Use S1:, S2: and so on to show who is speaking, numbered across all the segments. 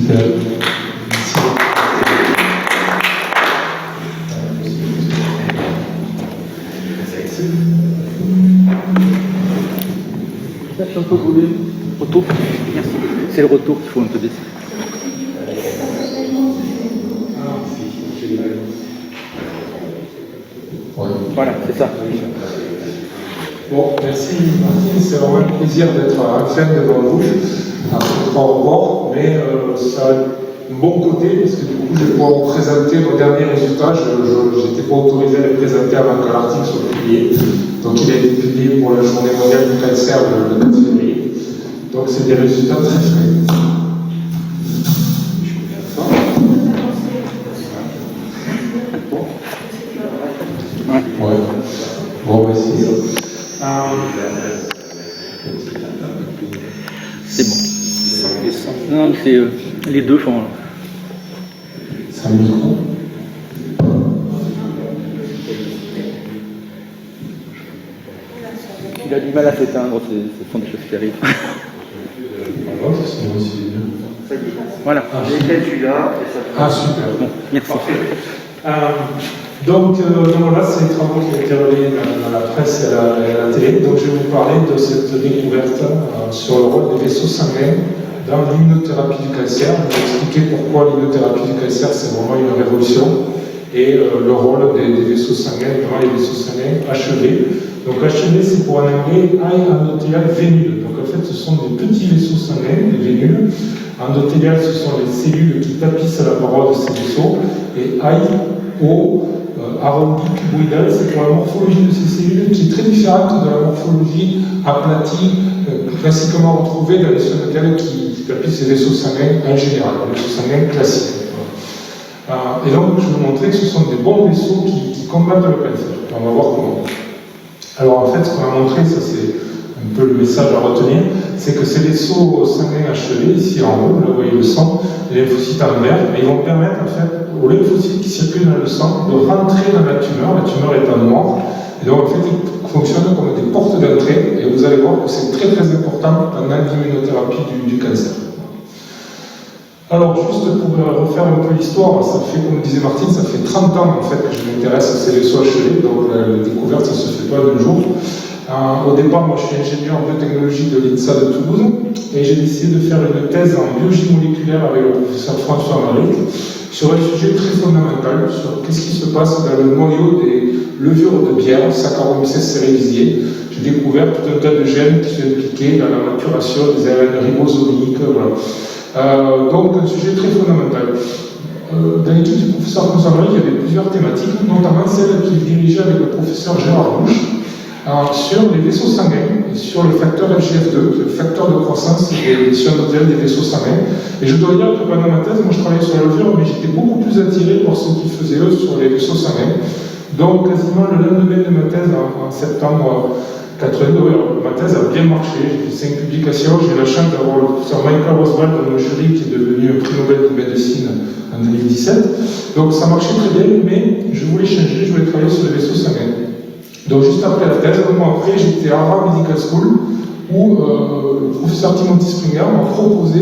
S1: Super.
S2: Merci un peu voulu. Retour. Merci. C'est le retour qu'il faut un peu baisser. Voilà, c'est ça.
S1: Bon, merci Martine, c'est vraiment un plaisir d'être enfin devant vous, après 3 rebords, mais ça a un bon côté, parce que du coup je vais pouvoir vous présenter nos derniers résultats. Je n'étais pas autorisé à les présenter avant que l'article soit publié, donc il a été publié pour la journée mondiale du cancer le 9 février, donc c'est des résultats très frais. Ouais. Bon, bah c'est ça.
S2: C'est bon. Non, c'est les deux font.
S1: C'est un micro.
S2: Il a du mal à s'éteindre, ce sont des choses qui arrivent.
S1: C'est aussi bien.
S2: Voilà.
S3: Celui-là.
S1: Ah, super.
S2: Bon, merci.
S1: Donc voilà, c'est les travaux qui ont été relayés dans la presse et à la télé. Donc je vais vous parler de cette découverte sur le rôle des vaisseaux sanguins dans l'immunothérapie du cancer. Je vais expliquer pourquoi l'immunothérapie du cancer, c'est vraiment une révolution. Et le rôle des vaisseaux sanguins, notamment les vaisseaux sanguins HEV. Donc HEV, c'est pour un anglais High Endothelial Vénule. Donc en fait, ce sont des petits vaisseaux sanguins, des vénules. Endothéliales, ce sont les cellules qui tapissent la paroi de ces vaisseaux. Et arrondi cuboïdal, c'est pour la morphologie de ces cellules qui est très différente de la morphologie aplatie classiquement retrouvée dans les sonotelles qui tapissent les vaisseaux sanguins en général, les vaisseaux sanguins classiques. Et donc, je vais vous montrer que ce sont des bons vaisseaux qui combattent le cancer. On va voir comment. Alors, en fait, ce qu'on va montrer, ça c'est un peu le message à retenir, c'est que ces vaisseaux sanguins achevés, ici en haut, là vous voyez le sang, les lymphocytes en vert, et ils vont permettre en fait aux lymphocytes qui circulent dans le sang de rentrer dans la tumeur est en noir, et donc en fait ils fonctionnent comme des portes d'entrée, et vous allez voir que c'est très très important dans l'immunothérapie du cancer. Alors juste pour refaire un peu l'histoire, ça fait, comme disait Martine, ça fait 30 ans en fait que je m'intéresse à ces vaisseaux achevés, donc la découverte ça se fait pas d'un jour. Au départ, moi je suis ingénieur en biotechnologie de l'INSA de Toulouse et j'ai décidé de faire une thèse en biologie moléculaire avec le professeur François Maric sur un sujet très fondamental, sur qu'est-ce qui se passe dans le noyau des levures de bière, Saccharomyces cerevisiae. J'ai découvert tout un tas de gènes qui sont impliqués dans la maturation des ARN ribosomiques, voilà. Donc un sujet très fondamental. Dans l'équipe du professeur François Maric, il y avait plusieurs thématiques, notamment celle qu'il dirigeait avec le professeur Gérard Bouche. Sur les vaisseaux sanguins et sur le facteur FGF2, le facteur de croissance des des vaisseaux sanguins. Et je dois dire que pendant ma thèse, moi je travaillais sur la levure, mais j'étais beaucoup plus attiré par ce qu'ils faisaient eux sur les vaisseaux sanguins. Donc quasiment le lendemain de ma thèse, en septembre 82, ma thèse a bien marché, j'ai fait 5 publications, j'ai eu la chance d'avoir le professeur Michael Roswell dans le jury qui est devenu un prix Nobel de médecine en 2017. Donc ça marchait très bien, mais je voulais changer, je voulais travailler sur les vaisseaux sanguins. Donc juste après la thèse, un mois après, j'étais à Harvard Medical School où le professeur Timothy Springer m'a proposé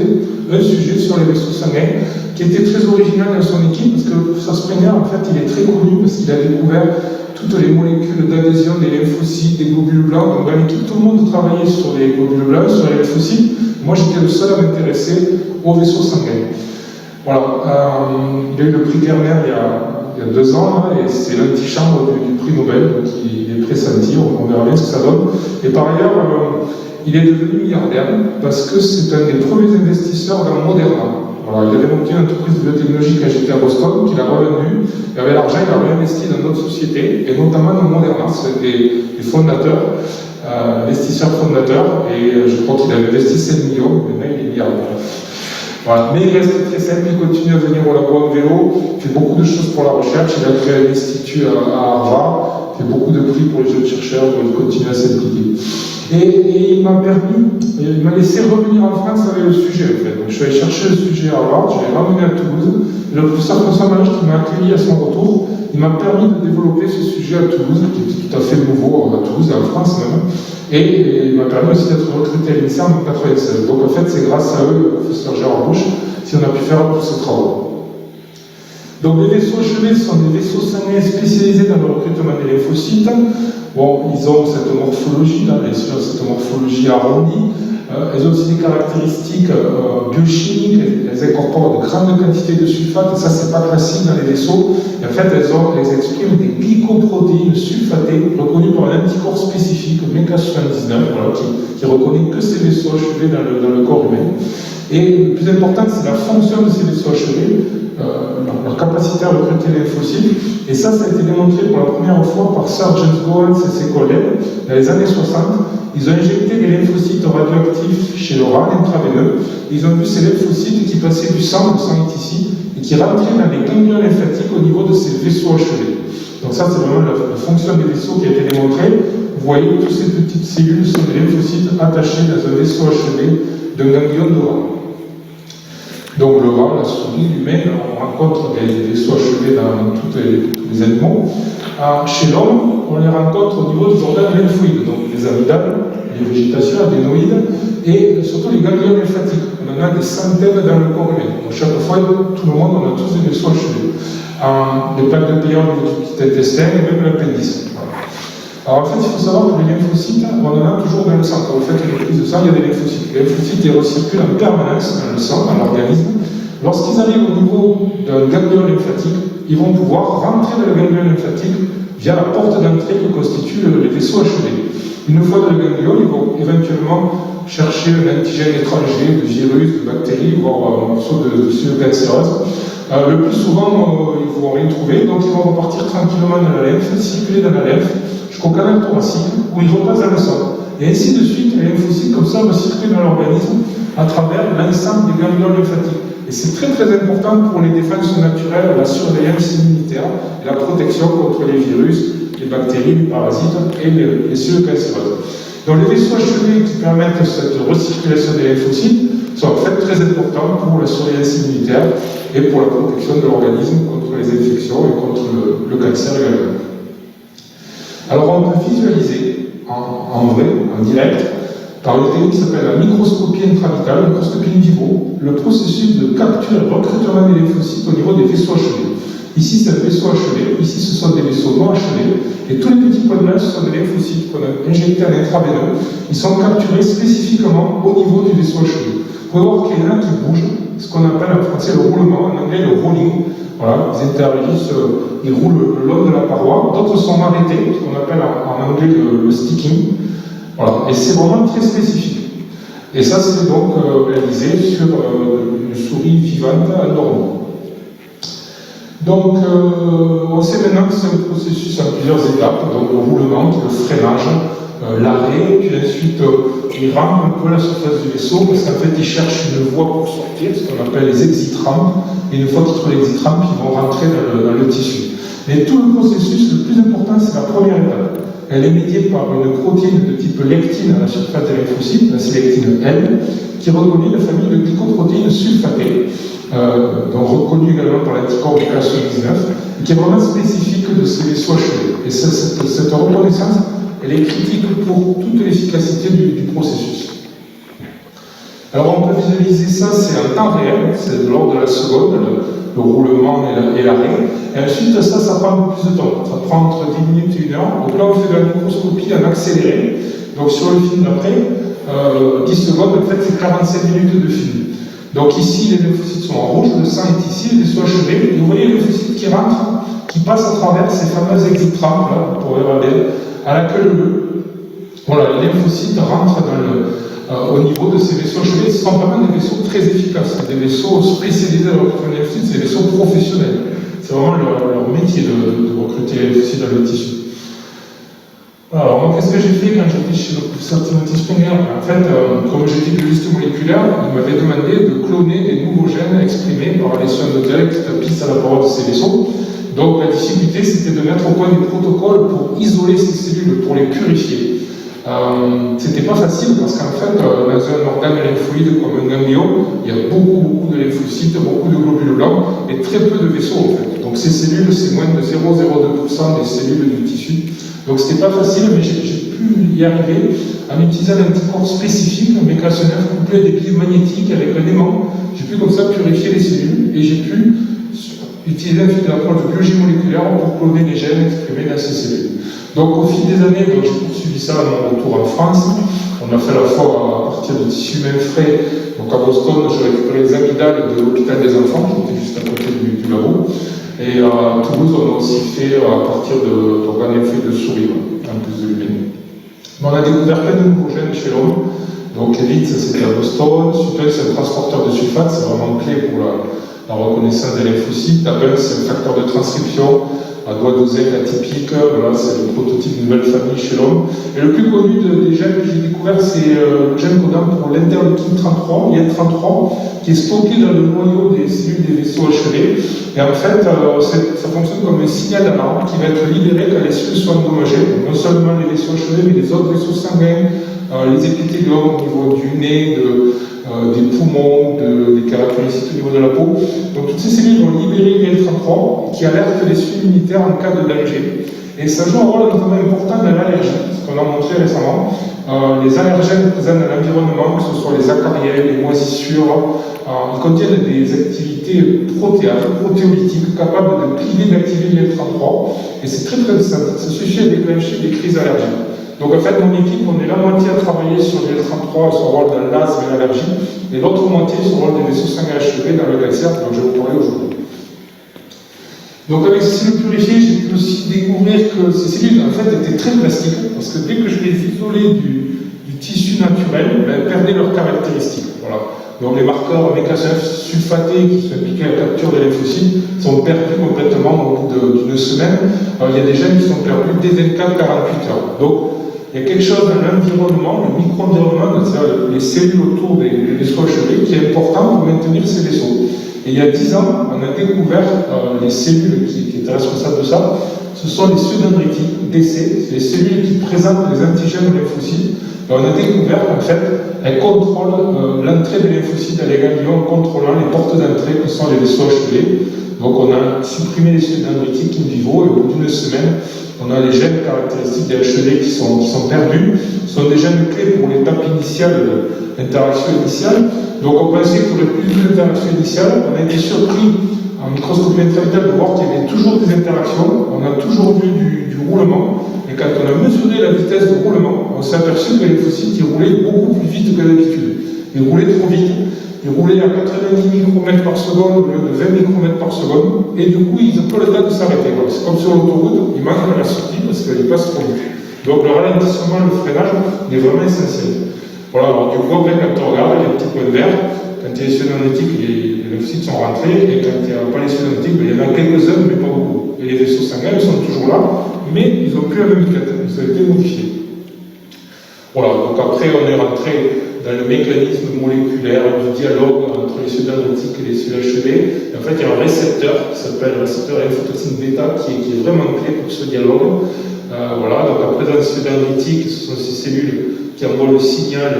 S1: un sujet sur les vaisseaux sanguins qui était très original dans son équipe parce que le professeur Springer, en fait, il est très connu parce qu'il a découvert toutes les molécules d'adhésion des lymphocytes, des globules blancs. Donc dans l'équipe, tout le monde travaillait sur les globules blancs, sur les lymphocytes. Moi, j'étais le seul à m'intéresser aux vaisseaux sanguins. Voilà. Il y a eu le prix Gerner il y a 2 ans, là, et c'est l'antichambre du prix Nobel, donc il est pressenti, on verra bien ce que ça donne. Et par ailleurs, il est devenu milliardaire parce que c'est un des premiers investisseurs dans Moderna. Voilà, il avait monté une entreprise de biotechnologie quand j'étais à Boston, qu'il a revendu, et avec l'argent, il a réinvesti dans d'autres sociétés, et notamment dans Moderna, c'est des fondateurs, investisseurs fondateurs, et je crois qu'il a investi 7 millions, mais maintenant il est milliardaire. Voilà. Mais il reste très simple, il continue à venir au labo en vélo, il fait beaucoup de choses pour la recherche, il a créé un institut à Harvard, il fait beaucoup de prix pour les jeunes chercheurs, donc il continue à s'impliquer. Et il m'a laissé revenir en France avec le sujet en fait. Donc je suis allé chercher le sujet à Harvard, je l'ai ramené à Toulouse, le professeur François Maric qui m'a accueilli à son retour, il m'a permis de développer ce sujet à Toulouse, qui est tout à fait nouveau à Toulouse et en France même. Et il m'a permis aussi d'être recruté à l'INSERM en 1996. Donc en fait, c'est grâce à eux, le professeur Gérard Bouche, si on a pu faire tous ces travaux. Donc les vaisseaux achevés sont des vaisseaux sanguins spécialisés dans le recrutement des lymphocytes. Bon, ils ont cette morphologie, là, bien sûr, cette morphologie arrondie. Elles ont aussi des caractéristiques biochimiques, elles incorporent de grandes quantités de sulfate, et ça c'est pas classique dans les vaisseaux. Et en fait, elles expriment des glycoprotéines sulfatées reconnues par un anticorps spécifique, MK79, voilà, qui reconnaît que ces vaisseaux achevés dans le corps humain. Et le plus important, c'est la fonction de ces vaisseaux achevés, leur capacité à recruter les lymphocytes. Et ça a été démontré pour la première fois par Sir James Gowan et ses collègues dans les années 60. Ils ont injecté des lymphocytes radioactifs chez le rat intraveineux. Ils ont vu ces lymphocytes qui passaient du sang, le sang est ici, et qui rentraient dans les ganglions lymphatiques au niveau de ces vaisseaux achevés. Donc ça, c'est vraiment la fonction des vaisseaux qui a été démontrée. Vous voyez, toutes ces petites cellules sont des lymphocytes attachés dans un vaisseau achevé d'un ganglion de rat. Donc le rat, la souris, l'humain, on rencontre des vaisseaux achevés dans tous les animaux. Chez l'homme, on les rencontre au niveau des organes lymphoïdes, donc les amygdales, les végétations, adénoïdes, et surtout les ganglions lymphatiques. On en a des centaines dans le corps humain. Donc chaque fois, tout le monde, on a tous des vaisseaux achevés. Les plaques de Peyer au niveau du petit intestin et même l'appendice. Alors en fait, il faut savoir que les lymphocytes, on en a toujours dans le sang. Quand vous faites une prise de sang, il y a des lymphocytes. Les lymphocytes, ils recirculent en permanence dans le sang, dans l'organisme. Lorsqu'ils arrivent au niveau d'un ganglion lymphatique, ils vont pouvoir rentrer dans le ganglion lymphatique via la porte d'entrée que constituent les vaisseaux achevés. Une fois dans le ganglion, ils vont éventuellement chercher un antigène étranger, de virus, de bactéries, voire un morceau de cellules cancéreuses. Le plus souvent, ils ne vont rien trouver, donc ils vont repartir tranquillement dans la lymphe, circuler dans la lymphe, jusqu'au canal thoracique, où ils repassent dans le sang. Et ainsi de suite, les lymphocytes, comme ça, vont circuler dans l'organisme à travers l'ensemble des ganglions lymphatiques. Et c'est très très important pour les défenses naturelles, la surveillance immunitaire, la protection contre les virus, les bactéries, les parasites et les cellules cancéreuses. Donc les vaisseaux achevés qui permettent cette recirculation des lymphocytes sont en fait très importants pour la surveillance immunitaire et pour la protection de l'organisme contre les infections et contre le cancer également. Alors on peut visualiser en vrai, en direct, par une technique qui s'appelle la microscopie intravitale, la microscopie in vivo, le processus de capture et recrutement des lymphocytes au niveau des vaisseaux achevés. Ici, c'est un vaisseau achevé, ici, ce sont des vaisseaux non achevés, et tous les petits points blancs, ce sont des lymphocytes qu'on a injectés à l'intraveineux. Ils sont capturés spécifiquement au niveau du vaisseau achevé. Vous pouvez voir qu'il y en a qui bougent, ce qu'on appelle en français le roulement, en anglais le rolling. Voilà, ils interagissent, ils roulent le long de la paroi. D'autres sont arrêtés, ce qu'on appelle en anglais le sticking. Voilà, et c'est vraiment très spécifique. Et ça, c'est donc réalisé sur une souris vivante endormie. Donc, on sait maintenant que c'est un processus en plusieurs étapes, donc le roulement, le freinage, l'arrêt, puis ensuite il rampe un peu la surface du vaisseau, parce qu'en fait, ils cherchent une voie pour sortir, ce qu'on appelle les exit-rampes, et une fois qu'ils trouvent l'exit-rampe, ils vont rentrer dans le tissu. Mais tout le processus, le plus important, c'est la première étape. Elle est médiée par une protéine de type lectine à la surface des lymphocytes, la sélectine L, qui reconnaît la famille de glycoprotéines sulfatées, donc reconnue également par l'anticorps MK79, qui est vraiment spécifique de ces vaisseaux achevés. Et cette reconnaissance, elle est critique pour toute l'efficacité du processus. Alors on peut visualiser ça, c'est en temps réel, c'est de l'ordre de la seconde, le roulement et l'arrêt. Et ensuite, ça prend plus de temps. Ça prend entre 10 minutes et 1 heure. Donc là, on fait de la microscopie en accéléré. Donc sur le film d'après, 10 secondes, en fait, c'est 45 minutes de film. Donc ici, les lymphocytes sont en rouge, le sang est ici, les vaisseaux achevés. Et vous voyez les lymphocytes qui rentrent, qui passent à travers ces fameuses exit-rampes, là, vous pourrez regarder, à la queue bleue. Voilà, les lymphocytes rentrent au niveau de ces vaisseaux achevés. Ce sont vraiment des vaisseaux très efficaces, des vaisseaux spécialisés dans le recrutement des lymphocytes, c'est des vaisseaux professionnels. C'est vraiment leur métier de recruter les lymphocytes dans le tissu. Alors, moi, qu'est-ce que j'ai fait quand j'étais chez le professeur Timothy Springer? En fait, comme j'étais biologiste moléculaire, il m'avait demandé de cloner des nouveaux gènes exprimés par les soins de gel qui tapissent à la paroi de ces vaisseaux. Donc, la difficulté, c'était de mettre au point des protocoles pour isoler ces cellules, pour les purifier. C'était pas facile parce qu'en fait, dans un organe lymphoïde comme un ganglion, il y a beaucoup de lymphocytes, beaucoup de globules blancs et très peu de vaisseaux en fait. Donc ces cellules, c'est moins de 0,02% des cellules du tissu. Donc c'était pas facile, mais j'ai pu y arriver en utilisant un anticorps spécifique, un MK9 couplé à des piles magnétiques avec un aimant j'ai pu comme ça purifier les cellules et j'ai pu utiliser un fil d'approche de biologie moléculaire pour cloner les gènes exprimés dans ces cellules. Donc au fil des années, j'ai poursuivi ça à mon retour en France. On a fait à la fois à partir de tissus humains frais. Donc à Boston, j'ai récupéré les amygdales de l'hôpital des enfants, qui était juste à côté du labo. Et à Toulouse, on a aussi fait à partir d'organes faits de souris, en plus de l'humain. On a découvert plein de nouveaux gènes chez l'homme. Donc ELIT, c'était à Boston. Supel, c'est un transporteur de sulfate, c'est vraiment clé pour la reconnaissance des lymphocytes. Tabel, c'est un facteur de transcription à doigt de zinc atypique. Voilà, c'est le prototype d'une nouvelle famille chez l'homme. Et le plus connu des gènes que j'ai découvert, c'est le gène codant pour l'interleukine 33, l'IL33, qui est stocké dans le noyau des cellules des vaisseaux achevés. Et en fait, ça fonctionne comme un signal d'alarme qui va être libéré quand les cellules sont endommagées. Donc, non seulement les vaisseaux achevés, mais les autres vaisseaux sanguins, les épithéliums au niveau du nez, des poumons, des caractéristiques au niveau de la peau. Donc toutes ces cellules vont libérer l'IL33 qui alerte les cellules immunitaires en cas de danger. Et ça joue un rôle notamment important dans l'allergie, ce qu'on a montré récemment. Les allergènes présents dans l'environnement, que ce soit les acariens, les moisissures, ils contiennent des activités protéolytiques capables de plier d'activer l'IL33. Et c'est très très simple, ça suffit à déclencher des crises allergiques. Donc en fait, mon équipe, on est la moitié à travailler sur l'IL33 et son rôle dans l'asthme et l'allergie, et l'autre moitié sur le rôle des vaisseaux sanguins achevés dans le cancer, dont je vais vous parler aujourd'hui. Donc avec ces cellules purifiées, j'ai pu aussi découvrir que ces cellules en fait étaient très plastiques, parce que dès que je les isolais du tissu naturel, elles perdaient leurs caractéristiques. Voilà. Donc les marqueurs MK9 sulfatés qui sont impliqués à la capture des lymphocytes sont perdus complètement au bout d'une semaine. Alors, il y a des gènes qui sont perdus dès 24-48 heures. Donc il y a quelque chose dans l'environnement, le micro-environnement, c'est-à-dire les cellules autour des vaisseaux achevés, qui est important pour maintenir ces vaisseaux. Et il y a 10 ans, on a découvert les cellules qui étaient responsables de ça. Ce sont les cellules dendritiques, DC, les cellules qui présentent les antigènes aux lymphocytes. Et on a découvert qu'en fait, elles contrôlent l'entrée des lymphocytes dans les ganglions, contrôlant les portes d'entrée que sont les vaisseaux achevés. Donc on a supprimé les cellules dendritiques in vivo et au bout d'une semaine, on a les gènes caractéristiques des achevés qui sont perdus. Ce sont des gènes clés pour l'étape initiale, l'interaction initiale. Donc on pensait qu'il y aurait plus d'interaction initiale. On a été surpris en microscopie intravitale de voir qu'il y avait toujours des interactions. On a toujours vu du roulement. Et quand on a mesuré la vitesse de roulement, on s'est aperçu que les lymphocytes roulaient beaucoup plus vite que d'habitude. Ils roulaient trop vite. Ils roulaient à 90 micromètres par seconde au lieu de 20 micromètres par seconde. Et du coup, ils n'ont pas le temps de s'arrêter. Voilà. C'est comme sur l'autoroute, ils manquent à la sortie parce qu'ils passent trop vite. Donc le ralentissement, le freinage est vraiment essentiel. Voilà, alors du coup, après, quand on regarde, il y a des petits points verts. Quand il y a les cellules dendritiques, les lymphocytes sont rentrés. Et quand il n'y a pas les cellules dendritiques, il y en a quelques-uns, mais pas beaucoup. Et les vaisseaux sanguins, ils sont toujours là, mais ils n'ont plus la même vitesse. Ils ont été modifiés. Voilà, donc après, on est rentré dans le mécanisme moléculaire du dialogue entre les cellules dendritiques et les cellules achevées. Et en fait, il y a un récepteur qui s'appelle le récepteur lymphotoxine bêta qui est vraiment clé pour ce dialogue. Voilà, donc la présence des cellules dendritiques, ce sont ces cellules qui envoient le signal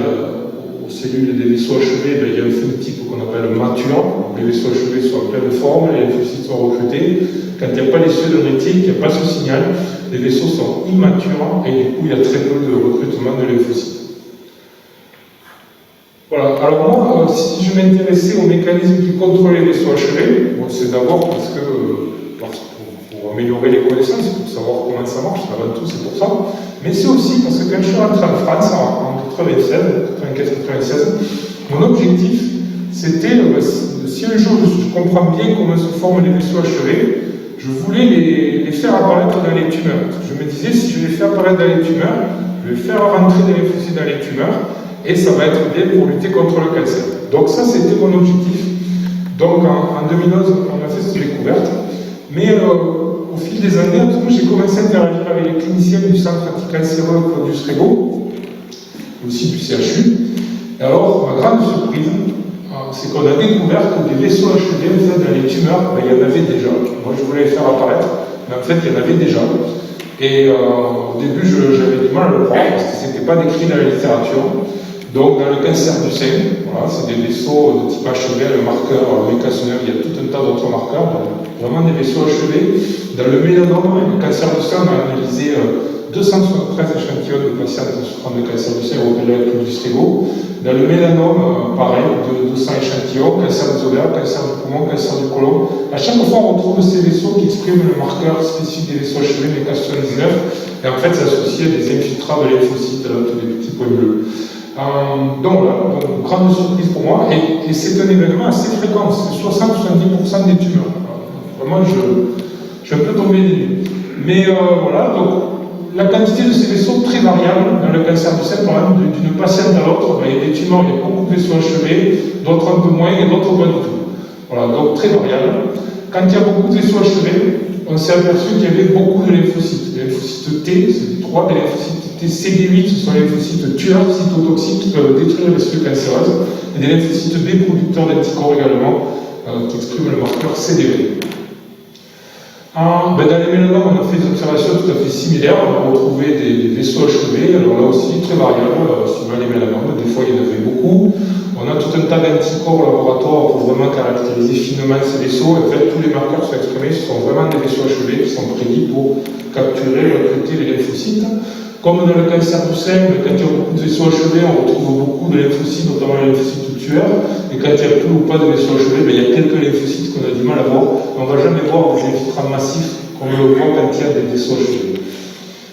S1: aux cellules des vaisseaux achevés. Il y a un phénotype qu'on appelle mature. Donc, les vaisseaux achevés sont en pleine forme, les lymphocytes sont recrutés. Quand il n'y a pas les cellules dendritiques, il n'y a pas ce signal. Les vaisseaux sont immatures et du coup, il y a très peu de recrutement de lymphocytes. Voilà, alors moi, si je m'intéressais au mécanisme qui contrôle les vaisseaux achevés, bon, c'est d'abord parce que pour améliorer les connaissances, pour savoir comment ça marche, avant tout, c'est pour ça. Mais c'est aussi parce que quand je suis rentré en France en 95-96, mon objectif, c'était, si un jour je comprends bien comment se forment les vaisseaux achevés, je voulais les faire apparaître dans les tumeurs. Je me disais, si je les fais apparaître dans les tumeurs, je vais faire rentrer des lymphocytes dans les tumeurs, et ça va être bien pour lutter contre le cancer. Donc ça, c'était mon objectif. Donc en 2011, on a fait cette découverte. Mais au fil des années, j'ai commencé à interagir avec les cliniciens du centre anticancéreux Claudius Regaud, aussi du CHU. Et alors, ma grande surprise, c'est qu'on a découvert que des vaisseaux achevés en fait, dans les tumeurs, il y en avait déjà. Moi, je voulais les faire apparaître, mais en fait, il y en avait déjà. Et au début, j'avais du mal à le croire, parce que ce n'était pas décrit dans la littérature. Donc, dans le cancer du sein, voilà, c'est des vaisseaux de type achevé, le marqueur MK9, il y a tout un tas d'autres marqueurs, donc vraiment des vaisseaux achevés. Dans le mélanome, le cancer du sein, on a analysé 2 273 échantillons de patients souffrant de cancer du sein européen avec le Strigo. Dans le mélanome, pareil, de 200 échantillons, cancer des ovaires, cancer du poumon, cancer du côlon. À chaque fois, on retrouve ces vaisseaux qui expriment le marqueur spécifique des vaisseaux achevés, MECA79, et en fait, c'est associé à des infiltrats de lymphocytes, tous des petits points bleus. Donc voilà, donc, grande surprise pour moi, et c'est un événement assez fréquent, c'est 60-70% des tumeurs. Vraiment, je suis un peu tombé des nues. Mais voilà, donc la quantité de ces vaisseaux très variable dans le cancer du sein, par exemple, d'une patiente à l'autre, il y a des tumeurs, il y a beaucoup de vaisseaux achevés, d'autres un peu moins et d'autres pas du tout. Voilà, donc très variable. Quand il y a beaucoup de vaisseaux achevés, on s'est aperçu qu'il y avait beaucoup de lymphocytes. Les lymphocytes T, c'est 3, des lymphocytes T CD8, ce sont les lymphocytes tueurs cytotoxiques qui peuvent détruire les cellules cancéreuses, et des lymphocytes B producteurs d'anticorps également, qui expriment le marqueur CD8. Dans les mélanomes, on a fait des observations tout à fait similaires. On a retrouvé des vaisseaux achevés, alors là aussi très variables, suivant les mélanomes. Des fois, il y en avait beaucoup. On a tout un tas d'anticorps au laboratoire pour vraiment caractériser finement ces vaisseaux. En fait, tous les marqueurs sont exprimés, ce sont vraiment des vaisseaux achevés qui sont prédits pour capturer, recruter les lymphocytes. Comme dans le cancer du sein, quand il y a beaucoup de vaisseaux achevés, on retrouve beaucoup de lymphocytes, notamment les lymphocytes tueurs. Et quand il y a peu ou pas de vaisseaux achevés, il y a quelques lymphocytes qu'on a du mal à voir. On ne va jamais voir des infiltrats massifs comme on le voit quand il y a des vaisseaux achevés.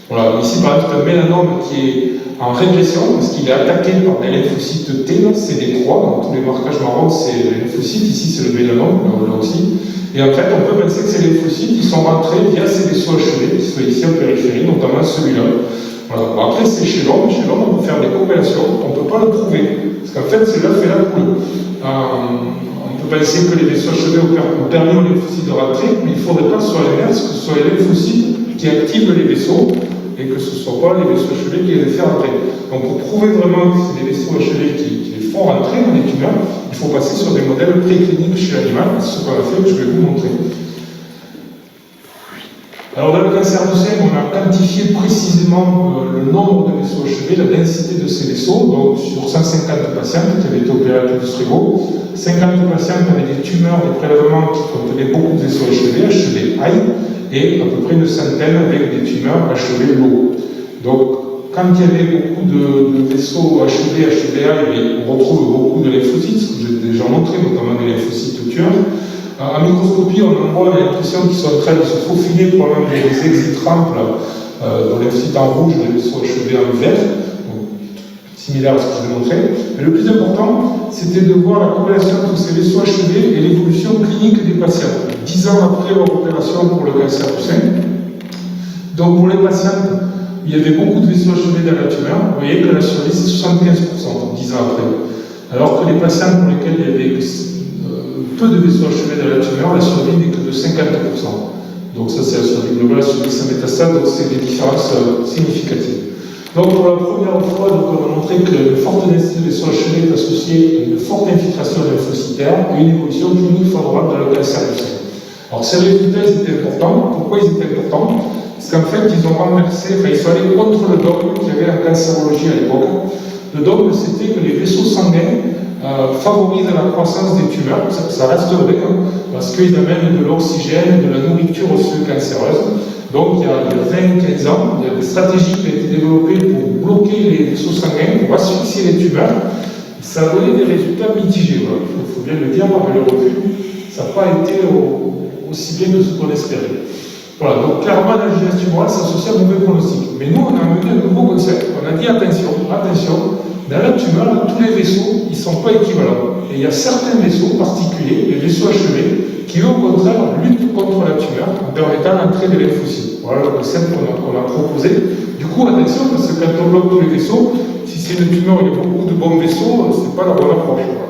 S1: Voilà, ici par exemple, un mélanome qui est en régression parce qu'il est attaqué par des lymphocytes T, CD3, donc tous les marquages marrons c'est les lymphocytes, ici c'est le mélanome, là aussi. Et en fait, on peut penser que ces lymphocytes ils sont rentrés via ces vaisseaux achevés qui sont ici en périphérie, notamment celui-là. Voilà. Bon, après, c'est chez l'homme, on peut faire des corrélations, on ne peut pas le prouver, parce qu'en fait, c'est l'œuf et la poule. On peut penser que les vaisseaux achevés ont permis aux lymphocytes de rentrer, mais il ne faudrait pas que ce soit l'inverse, que ce soit les lymphocytes qui activent les vaisseaux, et que ce ne soit pas les vaisseaux achevés qui les font rentrer. Donc, pour prouver vraiment que c'est les vaisseaux achevés qui les font rentrer dans les tumeurs, il faut passer sur des modèles précliniques chez l'animal, c'est ce qu'on a fait, que je vais vous montrer. Alors dans le cancer du sein, on a quantifié précisément le nombre de vaisseaux achevés, la densité de ces vaisseaux, donc sur 150 patientes qui avaient été opérées avec le Strigo, 50 patientes avaient des tumeurs, des prélèvements qui contenaient beaucoup de vaisseaux achevés, achevés high, et à peu près une centaine avec des tumeurs achevées low. Donc quand il y avait beaucoup de vaisseaux achevés, achevés high, on retrouve beaucoup de lymphocytes, ce que j'ai déjà montré, notamment des lymphocytes tueurs. En microscopie, on en voit l'impression qu'ils sont en train de se faufiler pour même des exit-rampes, dont les lymphocytes en rouge, les vaisseaux achevés en vert, donc, similaire à ce que je vous ai montré. Mais le plus important, c'était de voir la corrélation entre ces vaisseaux achevés et l'évolution clinique des patients, 10 ans après leur opération pour le cancer du sein. Donc pour les patients, il y avait beaucoup de vaisseaux achevés dans la tumeur. Vous voyez que la survie, c'est 75%, 10 ans après. Alors que les patients pour lesquels il y avait peu de vaisseaux achevés dans la tumeur, la survie n'est que de 50%. Donc ça c'est la survie globale, la survie sans métastase, donc c'est des différences significatives. Donc pour la première fois, donc, on a montré que une forte densité de vaisseaux achevés est associée à une forte infiltration lymphocytaire et une évolution clinique favorable dans le cancer du sein. Alors ces résultats ils étaient importants. Pourquoi ils étaient importants? Parce qu'en fait ils ont renversé, ils sont allés contre le dogme qu'il y avait en cancérologie à l'époque. Le dogme c'était que les vaisseaux sanguins favorisent la croissance des tumeurs, ça reste vrai, parce qu'ils amènent de l'oxygène, de la nourriture aux cellules cancéreuses. Donc il y a 20-15 ans, il y a des stratégies qui ont été développées pour bloquer les vaisseaux sanguins, pour asphyxier les tumeurs. Ça a donné des résultats mitigés, voilà. Il faut bien le dire, avec le recul, ça n'a pas été aussi bien que ce qu'on espérait. Voilà, donc clairement la genèse tumorale s'associe à un mauvais pronostic. Mais nous, on a amené un nouveau concept. On a dit attention, dans la tumeur, tous les vaisseaux, ils ne sont pas équivalents. Et il y a certains vaisseaux particuliers, les vaisseaux achevés, qui au contraire luttent contre la tumeur en permettant l'entrée des lymphocytes. Voilà le concept qu'on a proposé. Du coup, attention, parce que quand on bloque tous les vaisseaux, si c'est une tumeur où il y a beaucoup de bons vaisseaux, ce n'est pas la bonne approche. Voilà.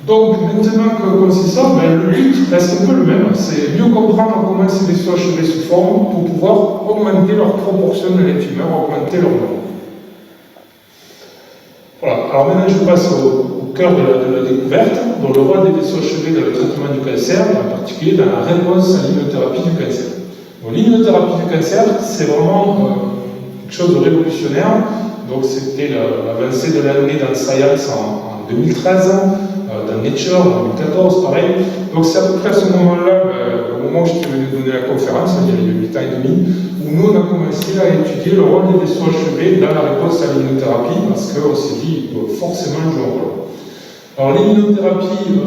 S1: Donc, maintenant qu'on sait ça, le but reste un peu le même. C'est mieux comprendre comment ces vaisseaux achevés se forment pour pouvoir augmenter leur proportion dans les tumeurs, augmenter leur nombre. Voilà, alors maintenant je passe au cœur de la découverte, dans le rôle des vaisseaux achevés dans le traitement du cancer, et en particulier dans la réponse à l'immunothérapie du cancer. L'immunothérapie du cancer, c'est vraiment quelque chose de révolutionnaire. Donc c'était l'avancée de l'année dans le Science en en 2013, dans Nature en 2014, pareil. Donc c'est à peu près à ce moment-là, au moment où j'étais venu donner la conférence, il y a 8 ans et demi, où nous on a commencé à étudier le rôle des vaisseaux achevés dans la réponse à l'immunothérapie, parce qu'on s'est dit qu'il doit forcément jouer un rôle. Alors l'immunothérapie,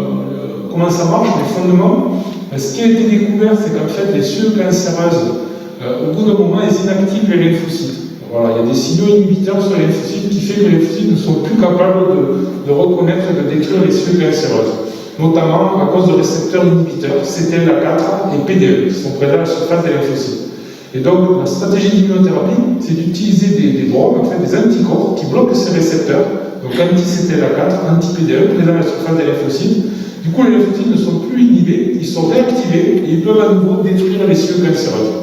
S1: comment ça marche, les fondements? Ce qui a été découvert, c'est qu'en fait les cellules cancéreuses, au bout d'un moment, elles inactivent les lymphocytes. Voilà, il y a des signaux inhibiteurs sur les lymphocytes qui fait que les lymphocytes ne sont plus capables de reconnaître et de détruire les cellules cancéreuses, notamment à cause de récepteurs inhibiteurs, CTLA4 et PDE, qui sont présents à la surface des lymphocytes. Et donc, la stratégie d'immunothérapie, c'est d'utiliser des drogues, en fait, des anticorps qui bloquent ces récepteurs, donc anti-CTLA4, anti-PDE, présents à la surface des lymphocytes. Du coup, les lymphocytes ne sont plus inhibés, ils sont réactivés et ils peuvent à nouveau détruire les cellules cancéreuses.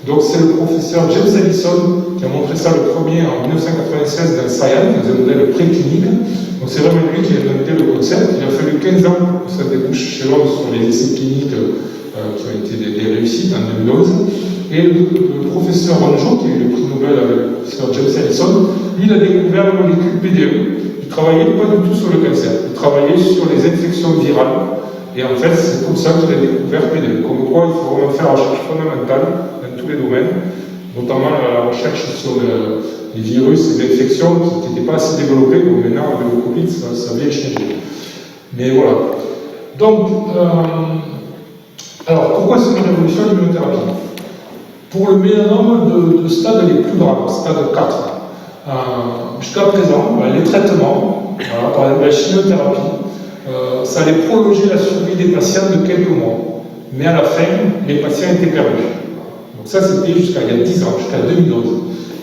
S1: Donc, c'est le professeur James Allison qui a montré ça le premier en 1996 dans Science, dans un modèle préclinique. Donc, c'est vraiment lui qui a inventé le concept. Il a fallu 15 ans pour que ça débouche chez l'homme sur les essais cliniques qui ont été des réussites en 2011. Et le professeur Ronjo, qui a eu le prix Nobel avec le professeur James Allison, lui, il a découvert la molécule PDE. Il ne travaillait pas du tout sur le cancer, il travaillait sur les infections virales. Et en fait, c'est comme ça qu'il a découvert PDE. Comme quoi, il faut vraiment faire la recherche fondamentale dans tous les domaines, notamment la recherche sur les virus et les infections qui n'étaient pas assez développées. Donc maintenant, avec le Covid, ça vient changer. Mais voilà. Donc, alors, pourquoi c'est une révolution de l'immunothérapie? Pour le mélanome de stade les plus graves, stade 4, jusqu'à présent, les traitements, voilà, par exemple la chimiothérapie, ça allait prolonger la survie des patients de quelques mois. Mais à la fin, les patients étaient perdus. Donc ça, c'était jusqu'à il y a 10 ans, jusqu'à 2012.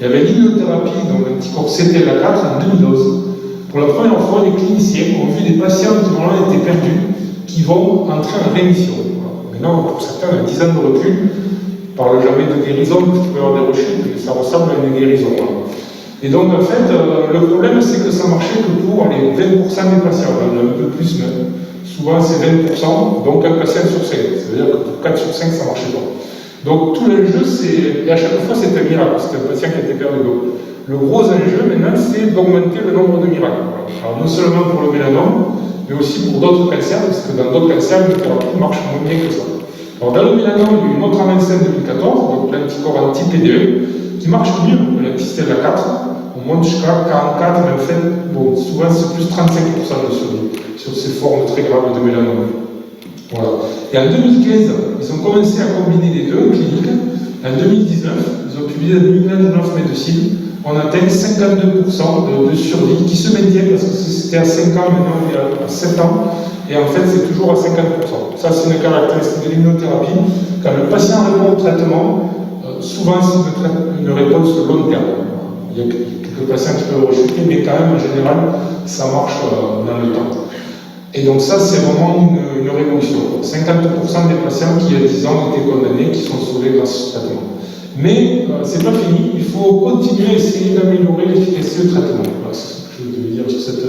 S1: Il y avait l'immunothérapie, donc l'anticorps CTLA4 en 2012. Pour la première fois, les cliniciens ont vu des patients qui vraiment étaient perdus, qui vont entrer en rémission. Voilà. Maintenant, pour certains, on a 10 ans de recul. On ne parle jamais de guérison, parce qu'il peut y avoir des rechutes, mais ça ressemble à une guérison. Voilà. Et donc, en fait, le problème, c'est que ça marchait que pour les 20% des patients, un peu plus même. Souvent, c'est 20%, donc un patient sur 5. Ça veut dire que pour 4 sur 5, ça ne marchait pas. Donc, tout l'enjeu, c'est, et à chaque fois, c'est un miracle, c'était un patient qui était perdu. Donc, le gros enjeu, maintenant, c'est d'augmenter le nombre de miracles. Voilà. Alors, non seulement pour le mélanome, mais aussi pour d'autres cancers, parce que dans d'autres cancers, la thérapie marche moins bien que ça. Alors, dans le mélanome, il y a eu une autre avancée en 2014, donc l'anticorps anti-PDE, qui marche mieux que l'anti-CTLA4. On monte jusqu'à 44, mais en fait, bon, souvent c'est plus 35% de survie sur ces formes très graves de mélanome. Voilà. Et en 2015, ils ont commencé à combiner les deux cliniques. En 2019, ils ont publié dans 2019 médecine, on atteint 52% de survie qui se maintient parce que c'était à 5 ans, maintenant on est à 7 ans. Et en fait, c'est toujours à 50%. Ça, c'est une caractéristique de l'immunothérapie. Quand le patient répond au traitement, souvent c'est une réponse long terme. Il y a quelques patients qui peuvent rechuter, mais quand même, en général, ça marche dans le temps. Et donc ça, c'est vraiment une révolution. 50% des patients qui, il y a 10 ans, étaient condamnés, qui sont sauvés grâce à ce traitement. Mais c'est pas fini, il faut continuer à essayer d'améliorer l'efficacité du traitement. Voilà, c'est ce que je veux dire sur cette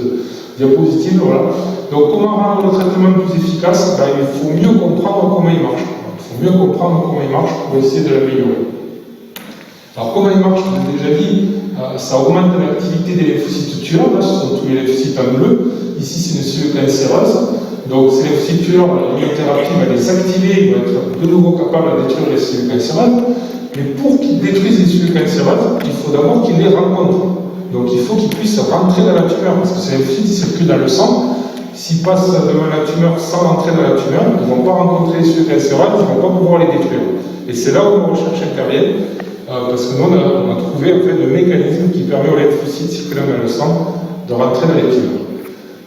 S1: diapositive. Voilà. Donc comment rendre le traitement plus efficace? Il faut mieux comprendre comment il marche. Il faut mieux comprendre comment il marche pour essayer de l'améliorer. Alors comment il marche? Je vous ai déjà dit, ça augmente l'activité des lymphocytes tueurs, là, ce sont tous les lymphocytes en bleu. Ici, c'est une cellule cancéreuse. Donc, ces lymphocytes tueurs, l'immunothérapie va les activer, ils vont être de nouveau capables de détruire les cellules cancéreuses. Mais pour qu'ils détruisent les cellules cancéreuses, il faut d'abord qu'ils les rencontrent. Donc, il faut qu'ils puissent rentrer dans la tumeur, parce que ces lymphocytes circulent dans le sang. S'ils passent devant la tumeur sans rentrer dans la tumeur, ils ne vont pas rencontrer les cellules cancéreuses, ils ne vont pas pouvoir les détruire. Et c'est là où nos recherches interviennent. Parce que nous, on a trouvé en fait, le mécanisme qui permet aux lymphocytes circulant dans le sang de rentrer dans les tumeurs.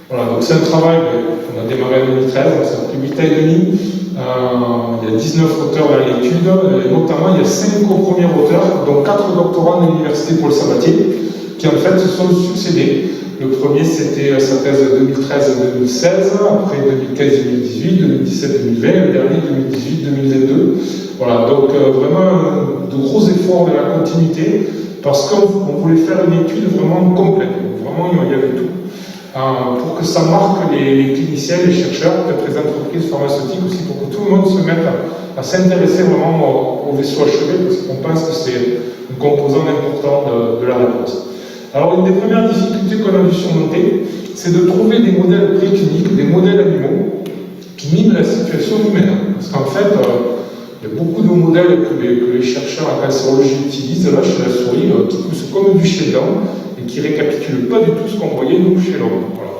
S1: Voilà, donc c'est un travail qu'on a démarré en 2013, donc ça a pris 8 ans et demi. Il y a 19 auteurs dans l'étude, et notamment il y a 5 premiers auteurs, dont 4 doctorants de l'université Paul Sabatier, qui en fait se sont succédés. Le premier, c'était sa thèse de 2013-2016, après 2015-2018, 2017-2020, le dernier 2018-2022. Voilà, donc vraiment de gros efforts de la continuité, parce qu'on voulait faire une étude vraiment complète. Vraiment, il y avait tout. Pour que ça marque les cliniciens, les chercheurs, peut-être les entreprises pharmaceutiques aussi, pour que tout le monde se mette à s'intéresser vraiment aux vaisseaux achevés, parce qu'on pense que c'est un composant important de la réponse. Alors, une des premières difficultés qu'on a dû surmonter, c'est de trouver des modèles précliniques, des modèles animaux, qui miment la situation humaine. Parce qu'en fait, il y a beaucoup de modèles que les chercheurs en cancérologie utilisent, là, chez la souris, qui poussent comme du chez l'homme, et qui ne récapitulent pas du tout ce qu'on voyait, nous, chez l'homme. Voilà.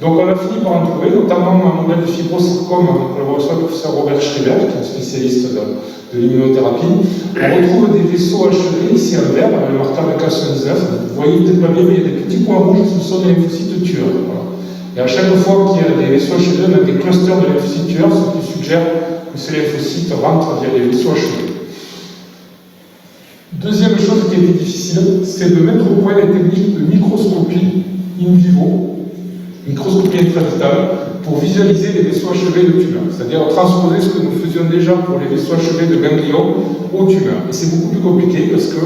S1: Donc on a fini par en trouver, notamment un modèle de fibrosarcome en collaboration avec le professeur Robert Schreiber, qui est un spécialiste de l'immunothérapie. On retrouve des vaisseaux achevés, ici en vert, avec le marqueur MK79. Vous voyez peut-être pas bien, mais il y a des petits points rouges, ce sont des lymphocytes tueurs. Voilà. Et à chaque fois qu'il y a des vaisseaux achevés, on a des clusters de lymphocytes tueurs, ce qui suggère que ces lymphocytes rentrent via les vaisseaux achevés. Deuxième chose qui a été difficile, c'est de mettre au point des techniques de microscopie in vivo, microscopie intravitale, pour visualiser les vaisseaux achevés de tumeurs, c'est-à-dire transposer ce que nous faisions déjà pour les vaisseaux achevés de ganglions aux tumeurs. Et c'est beaucoup plus compliqué parce que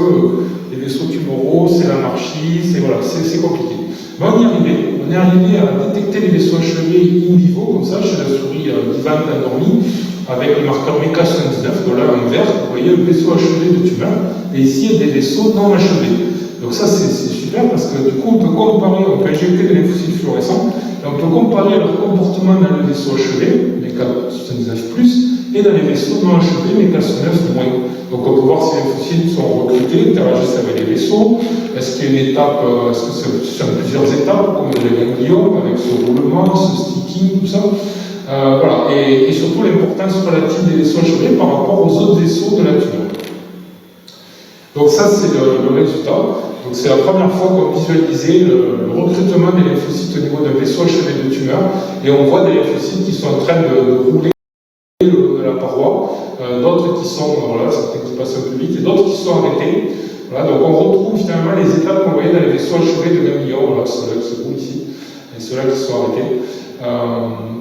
S1: les vaisseaux tumoraux, c'est l'anarchie, c'est compliqué. Mais on est arrivé à détecter les vaisseaux achevés in vivo, comme ça, chez la souris vivante endormie, avec le marqueur MK79, là en vert, vous voyez le vaisseau achevé de tumeur, et ici il y a des vaisseaux non achevés. Donc ça c'est super parce que du coup on peut comparer, on peut injecter des lymphocytes fluorescents, et on peut comparer leur comportement dans les vaisseaux achevés, MK79+, et dans les vaisseaux non achevés, MK9-. Donc on peut voir si les lymphocytes sont recrutés, interagissent avec les vaisseaux, est-ce qu'il y a une étape, est-ce que ce sont plusieurs étapes, comme les ganglions, avec ce roulement, ce sticking, tout ça. Voilà, et surtout l'importance relative des vaisseaux achevés par rapport aux autres vaisseaux de la tumeur. Donc ça, c'est le résultat. Donc c'est la première fois qu'on visualisait le recrutement des lymphocytes au niveau d'un vaisseau achevé de tumeur, et on voit des lymphocytes qui sont en train de rouler la paroi, d'autres qui sont, voilà, certains qui passent un peu vite, et d'autres qui sont arrêtés. Voilà, donc on retrouve finalement les étapes qu'on voyait dans les vaisseaux achevés de ganglions, voilà, ceux-là qui se roulent ici, et ceux-là qui sont arrêtés.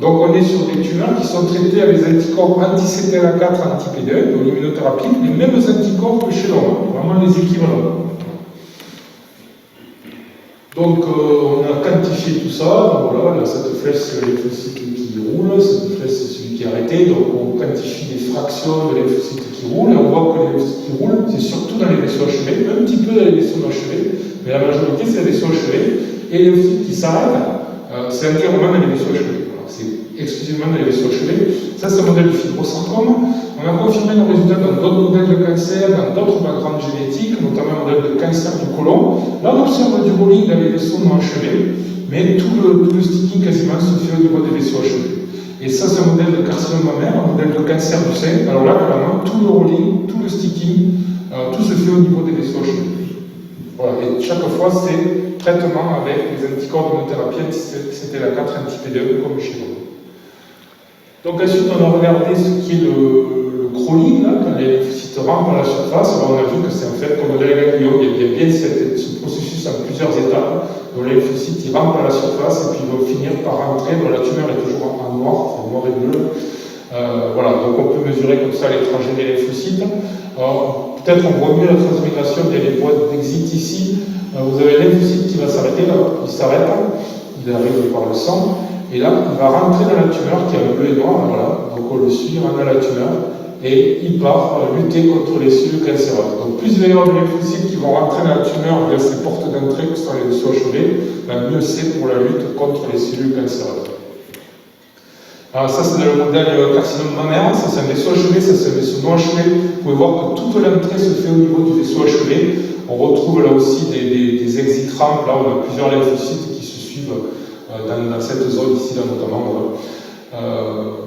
S1: Donc on est sur des tumeurs qui sont traitées avec des anticorps anti-CTLA4, anti-PD1, donc l'immunothérapie, les mêmes anticorps que chez l'homme, vraiment les équivalents. Donc on a quantifié tout ça, donc voilà, là, cette flèche c'est le lymphocyte qui roule, cette flèche c'est celui qui est arrêté, donc on quantifie des fractions de lymphocytes qui roulent, et on voit que les lymphocytes qui roulent, c'est surtout dans les vaisseaux achevés, un petit peu dans les vaisseaux non achevés, mais la majorité c'est les vaisseaux achevés, et les lymphocytes qui s'arrêtent, c'est entièrement dans les vaisseaux achevés. C'est exclusivement dans les vaisseaux achevés. Ça, c'est un modèle de fibrosarcome. On a confirmé nos résultats dans d'autres modèles de cancer, dans d'autres backgrounds génétiques, notamment un modèle de cancer du côlon. Là, on observe du rolling dans les vaisseaux non achevés, mais tout le sticking quasiment se fait au niveau des vaisseaux achevés. Et ça, c'est un modèle de carcinome mammaire, un modèle de cancer du sein. Alors là, vraiment, tout le rolling, tout le sticking, tout se fait au niveau des vaisseaux achevés. Voilà. Et chaque fois, c'est traitement avec les anticorps d'immunothérapie anti-CTLA4, anti-PD1, comme chez nous. Donc ensuite, on a regardé ce qui est le crawling, là, quand les lymphocytes rentrent à la surface. Alors, on a vu que c'est en fait comme dans les ganglions, il y a bien ce processus en plusieurs étapes. Donc les lymphocytes ils rentrent à la surface et puis ils vont finir par rentrer. Donc la tumeur est toujours en noir, enfin noir et bleu. Voilà, donc on peut mesurer comme ça les trajets des lymphocytes. Alors, peut-être on voit mieux la transmigration via les voies d'exit ici. Vous avez un lymphocyte qui va s'arrêter, là, il s'arrête, il arrive par le sang, et là, il va rentrer dans la tumeur qui est bleu et noir, voilà, donc on le suit, on a la tumeur, et il part lutter contre les cellules cancéreuses. Donc plus il va y avoir de lymphocytes qui vont rentrer dans la tumeur via ces portes d'entrée qui sont les vaisseaux achevés, mieux c'est pour la lutte contre les cellules cancéreuses. Alors ça c'est le modèle carcinome mammaire, ça c'est un vaisseau achevé, ça c'est un vaisseau non achevé. Vous pouvez voir que toute l'entrée se fait au niveau du vaisseau achevé. On retrouve là aussi des exit rampes, là on a plusieurs lymphocytes qui se suivent dans cette zone ici là notamment.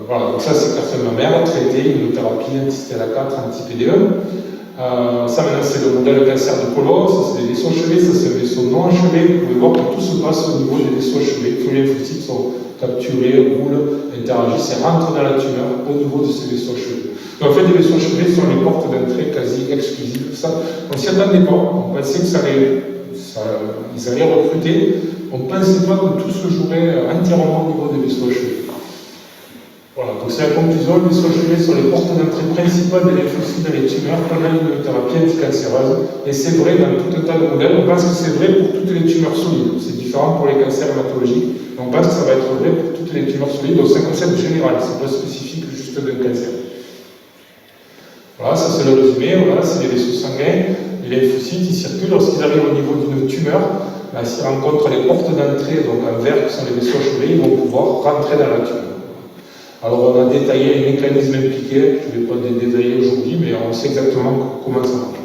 S1: Voilà, donc ça c'est carcinome mammaire, traité, immunothérapie, anti-CTLA4, anti-PD1. Ça maintenant c'est le modèle cancer du côlon, ça c'est des vaisseaux achevés, ça c'est un vaisseau non achevé. Vous pouvez voir que tout se passe au niveau des vaisseaux achevés, tous les lymphocytes sont capturés, roulent, interagissent et rentrent dans la tumeur au niveau de ces vaisseaux achevés. Donc en fait, les vaisseaux achevés sont les portes d'entrée quasi exclusives. Ça, on ne s'y attendait pas, on pensait que ils allaient recruter, on ne pensait pas que tout se jouerait entièrement au niveau des vaisseaux achevés. Voilà, donc c'est la conclusion, les vaisseaux achevés sont les portes d'entrée principales des lymphocytes dans les tumeurs pendant l'immunothérapie anticancéreuse, et c'est vrai dans tout un tas de modèles. On pense que c'est vrai pour toutes les tumeurs solides, c'est différent pour les cancers hématologiques. On pense que ça va être vrai pour toutes les tumeurs solides, donc c'est un concept général, c'est pas spécifique juste d'un cancer. Voilà, ça c'est le résumé, voilà, c'est les vaisseaux sanguins, les lymphocytes, ils circulent lorsqu'ils arrivent au niveau d'une tumeur. s'ils rencontrent les portes d'entrée, donc en vert, qui sont les vaisseaux achevés, ils vont pouvoir rentrer dans la tumeur. Alors on a détaillé les mécanismes impliqués, je ne vais pas les détailler aujourd'hui, mais on sait exactement comment ça marche.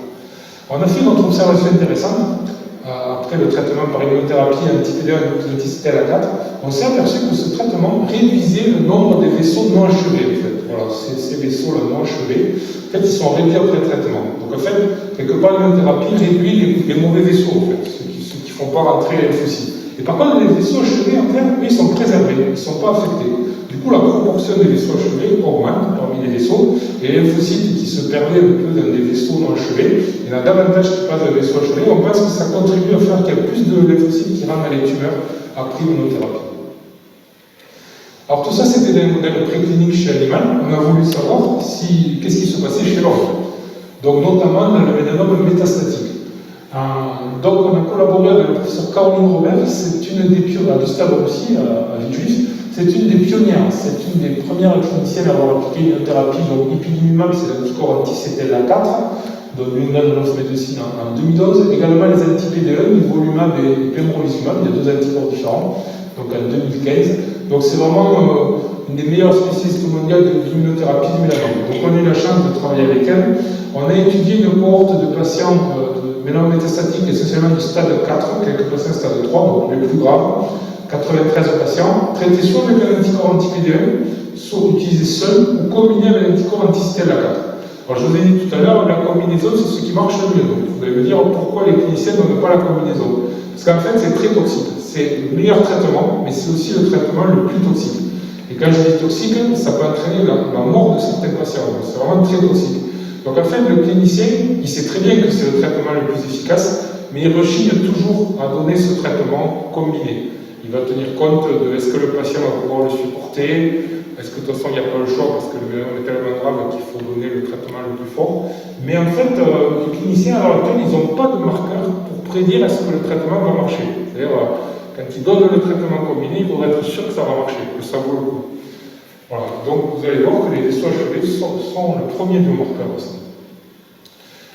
S1: On a fait une autre observation intéressante, après le traitement par immunothérapie anti-PD1 et anti-CTLA4, on s'est aperçu que ce traitement réduisait le nombre des vaisseaux non achevés. En fait. Voilà, ces vaisseaux non achevés, en fait, ils sont réduits après le traitement. Donc en fait, quelque part, l'immunothérapie réduit les mauvais vaisseaux, en fait, ceux qui ne font pas rentrer les lymphocytes. Et par contre, les vaisseaux achevés, en fait, eux, ils sont préservés, ils ne sont pas affectés. Du coup, la proportion des vaisseaux achevés augmente parmi les vaisseaux, et les lymphocytes qui se perdaient un peu dans des vaisseaux non achevés, il y en a davantage qui passent dans les vaisseaux achevés. On pense que ça contribue à faire qu'il y a plus de lymphocytes qui rentrent dans les tumeurs après immunothérapie. Alors tout ça, c'était des modèles précliniques chez l'animal. On a voulu savoir qu'est-ce qui se passait chez l'homme. Donc notamment dans le mélanome métastatique. Donc on a collaboré avec le professeur Caroline Robert, c'est une des pionnières, de Stade aussi, à Villejuif. C'est une des pionnières, c'est une des premières cliniciennes à avoir appliqué une thérapie, donc ipilimumab, c'est l'anticorps anti-CTLA4, de New England of Medicine en 2012. Également les anti-PD1, nivolumab et pembrolizumab, il y a deux anticorps différents, donc en 2015. Donc c'est vraiment une des meilleures spécialistes mondiales de l'immunothérapie du mélanome. Donc on a eu la chance de travailler avec elle. On a étudié une cohorte de patients de mélanome métastatique, essentiellement de stade 4, quelques patients stade 3, donc les plus graves. 93 patients, traités soit avec un anticorps anti-PD1, soit utilisés seul ou combinés avec un anticorps anti-CTLA4. Alors je vous ai dit tout à l'heure, la combinaison c'est ce qui marche le mieux. Donc vous allez me dire pourquoi les cliniciens ne donnent pas la combinaison. Parce qu'en fait c'est très toxique. C'est le meilleur traitement, mais c'est aussi le traitement le plus toxique. Et quand je dis toxique, ça peut entraîner la mort de certains patients. C'est vraiment très toxique. Donc en fait le clinicien, il sait très bien que c'est le traitement le plus efficace, mais il rechigne toujours à donner ce traitement combiné. Il va tenir compte de est-ce que le patient va pouvoir le supporter, est-ce que de toute façon il n'y a pas le choix parce que le mélanome est tellement grave qu'il faut donner le traitement le plus fort. Mais en fait, les cliniciens à l'heure actuelle, ils n'ont pas de marqueur pour prédire est-ce que le traitement va marcher. C'est-à-dire, quand ils donnent le traitement combiné, il faudra être sûr que ça va marcher, que ça vaut le coup. Voilà, donc vous allez voir que les vaisseaux achevés sont le premier biomarqueur aussi.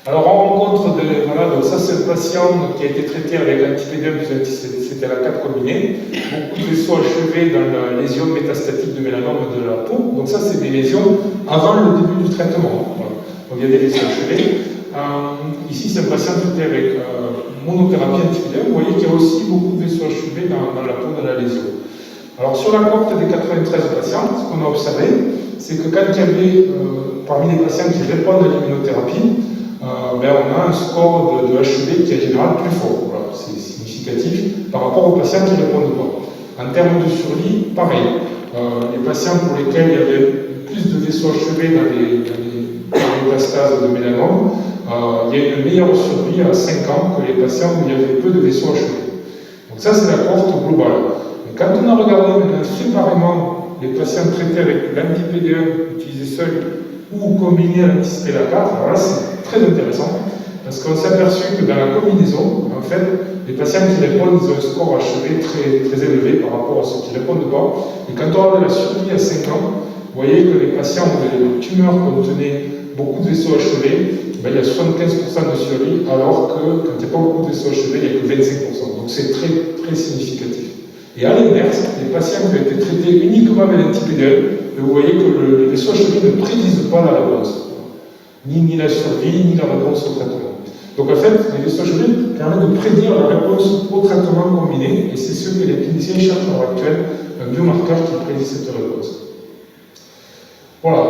S1: Alors on rencontre voilà, donc ça c'est un patient qui a été traité avec anti-PD1 plus anti-CTLA4 combiné, beaucoup de vaisseaux achevés dans la lésion métastatique de mélanome de la peau. Donc ça c'est des lésions avant le début du traitement. Voilà. Donc il y a des vaisseaux achevés. Ici c'est un patient traité avec monothérapie anti-PD1. Vous voyez qu'il y a aussi beaucoup de vaisseaux achevés dans la peau de la lésion. Alors sur la cohorte des 93 patients, ce qu'on a observé, c'est que quand il y avait parmi les patients qui répondent à l'immunothérapie, on a un score de HEV qui est en général plus fort. Voilà, c'est significatif par rapport aux patients qui ne répondent pas. En termes de survie, pareil. Les patients pour lesquels il y avait plus de vaisseaux achevés dans les métastases de mélanome, il y a une meilleure survie à 5 ans que les patients où il y avait peu de vaisseaux achevés. Donc ça, c'est la cohorte globale. Et quand on a regardé maintenant séparément les patients traités avec l'anti-PD1 utilisé seul ou combiné à l'anti-CTLA4, alors là, c'est très intéressant, parce qu'on s'est aperçu que dans la combinaison, en fait, les patients qui répondent, ils ont un score HEV très, très élevé par rapport à ceux qui ne répondent pas. Et quand on regarde la survie à 5 ans, vous voyez que les patients où les tumeurs contenaient beaucoup de vaisseaux achevés, il y a 75% de survie, alors que quand il n'y a pas beaucoup de vaisseaux achevés, il n'y a que 25%. Donc c'est très, très significatif. Et à l'inverse, les patients qui ont été traités uniquement avec l'anti-PD1, vous voyez que les vaisseaux achevés ne prédisent pas la réponse. Ni la survie, ni la réponse au traitement. Donc en fait, les vaisseaux achevés permettent de prédire la réponse au traitement combiné, et c'est ce que les cliniciens cherchent à l'heure actuelle, un biomarqueur qui prédit cette réponse. Voilà.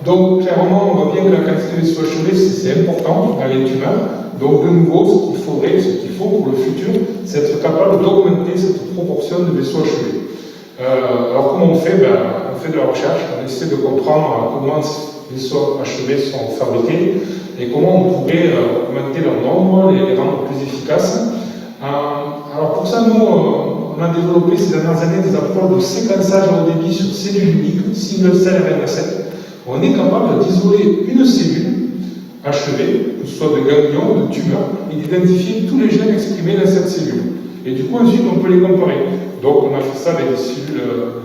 S1: Donc clairement, on voit bien que la quantité de vaisseaux achevés, c'est important dans les tumeurs. Donc de nouveau, ce qu'il faut pour le futur, c'est être capable d'augmenter cette proportion de vaisseaux achevés. Alors comment on fait? On fait de la recherche, on essaie de comprendre comment les vaisseaux achevés sont fabriqués et comment on pourrait augmenter leur nombre, les rendre plus efficaces. Alors pour ça, nous, on a développé ces dernières années des approches de séquençage haut débit sur cellules uniques, single cell RNA-seq. On est capable d'isoler une cellule achevée, que ce soit de ganglions ou de tumeurs, et d'identifier tous les gènes exprimés dans cette cellule. Et du coup, ensuite, on peut les comparer. Donc, on a fait ça avec des cellules,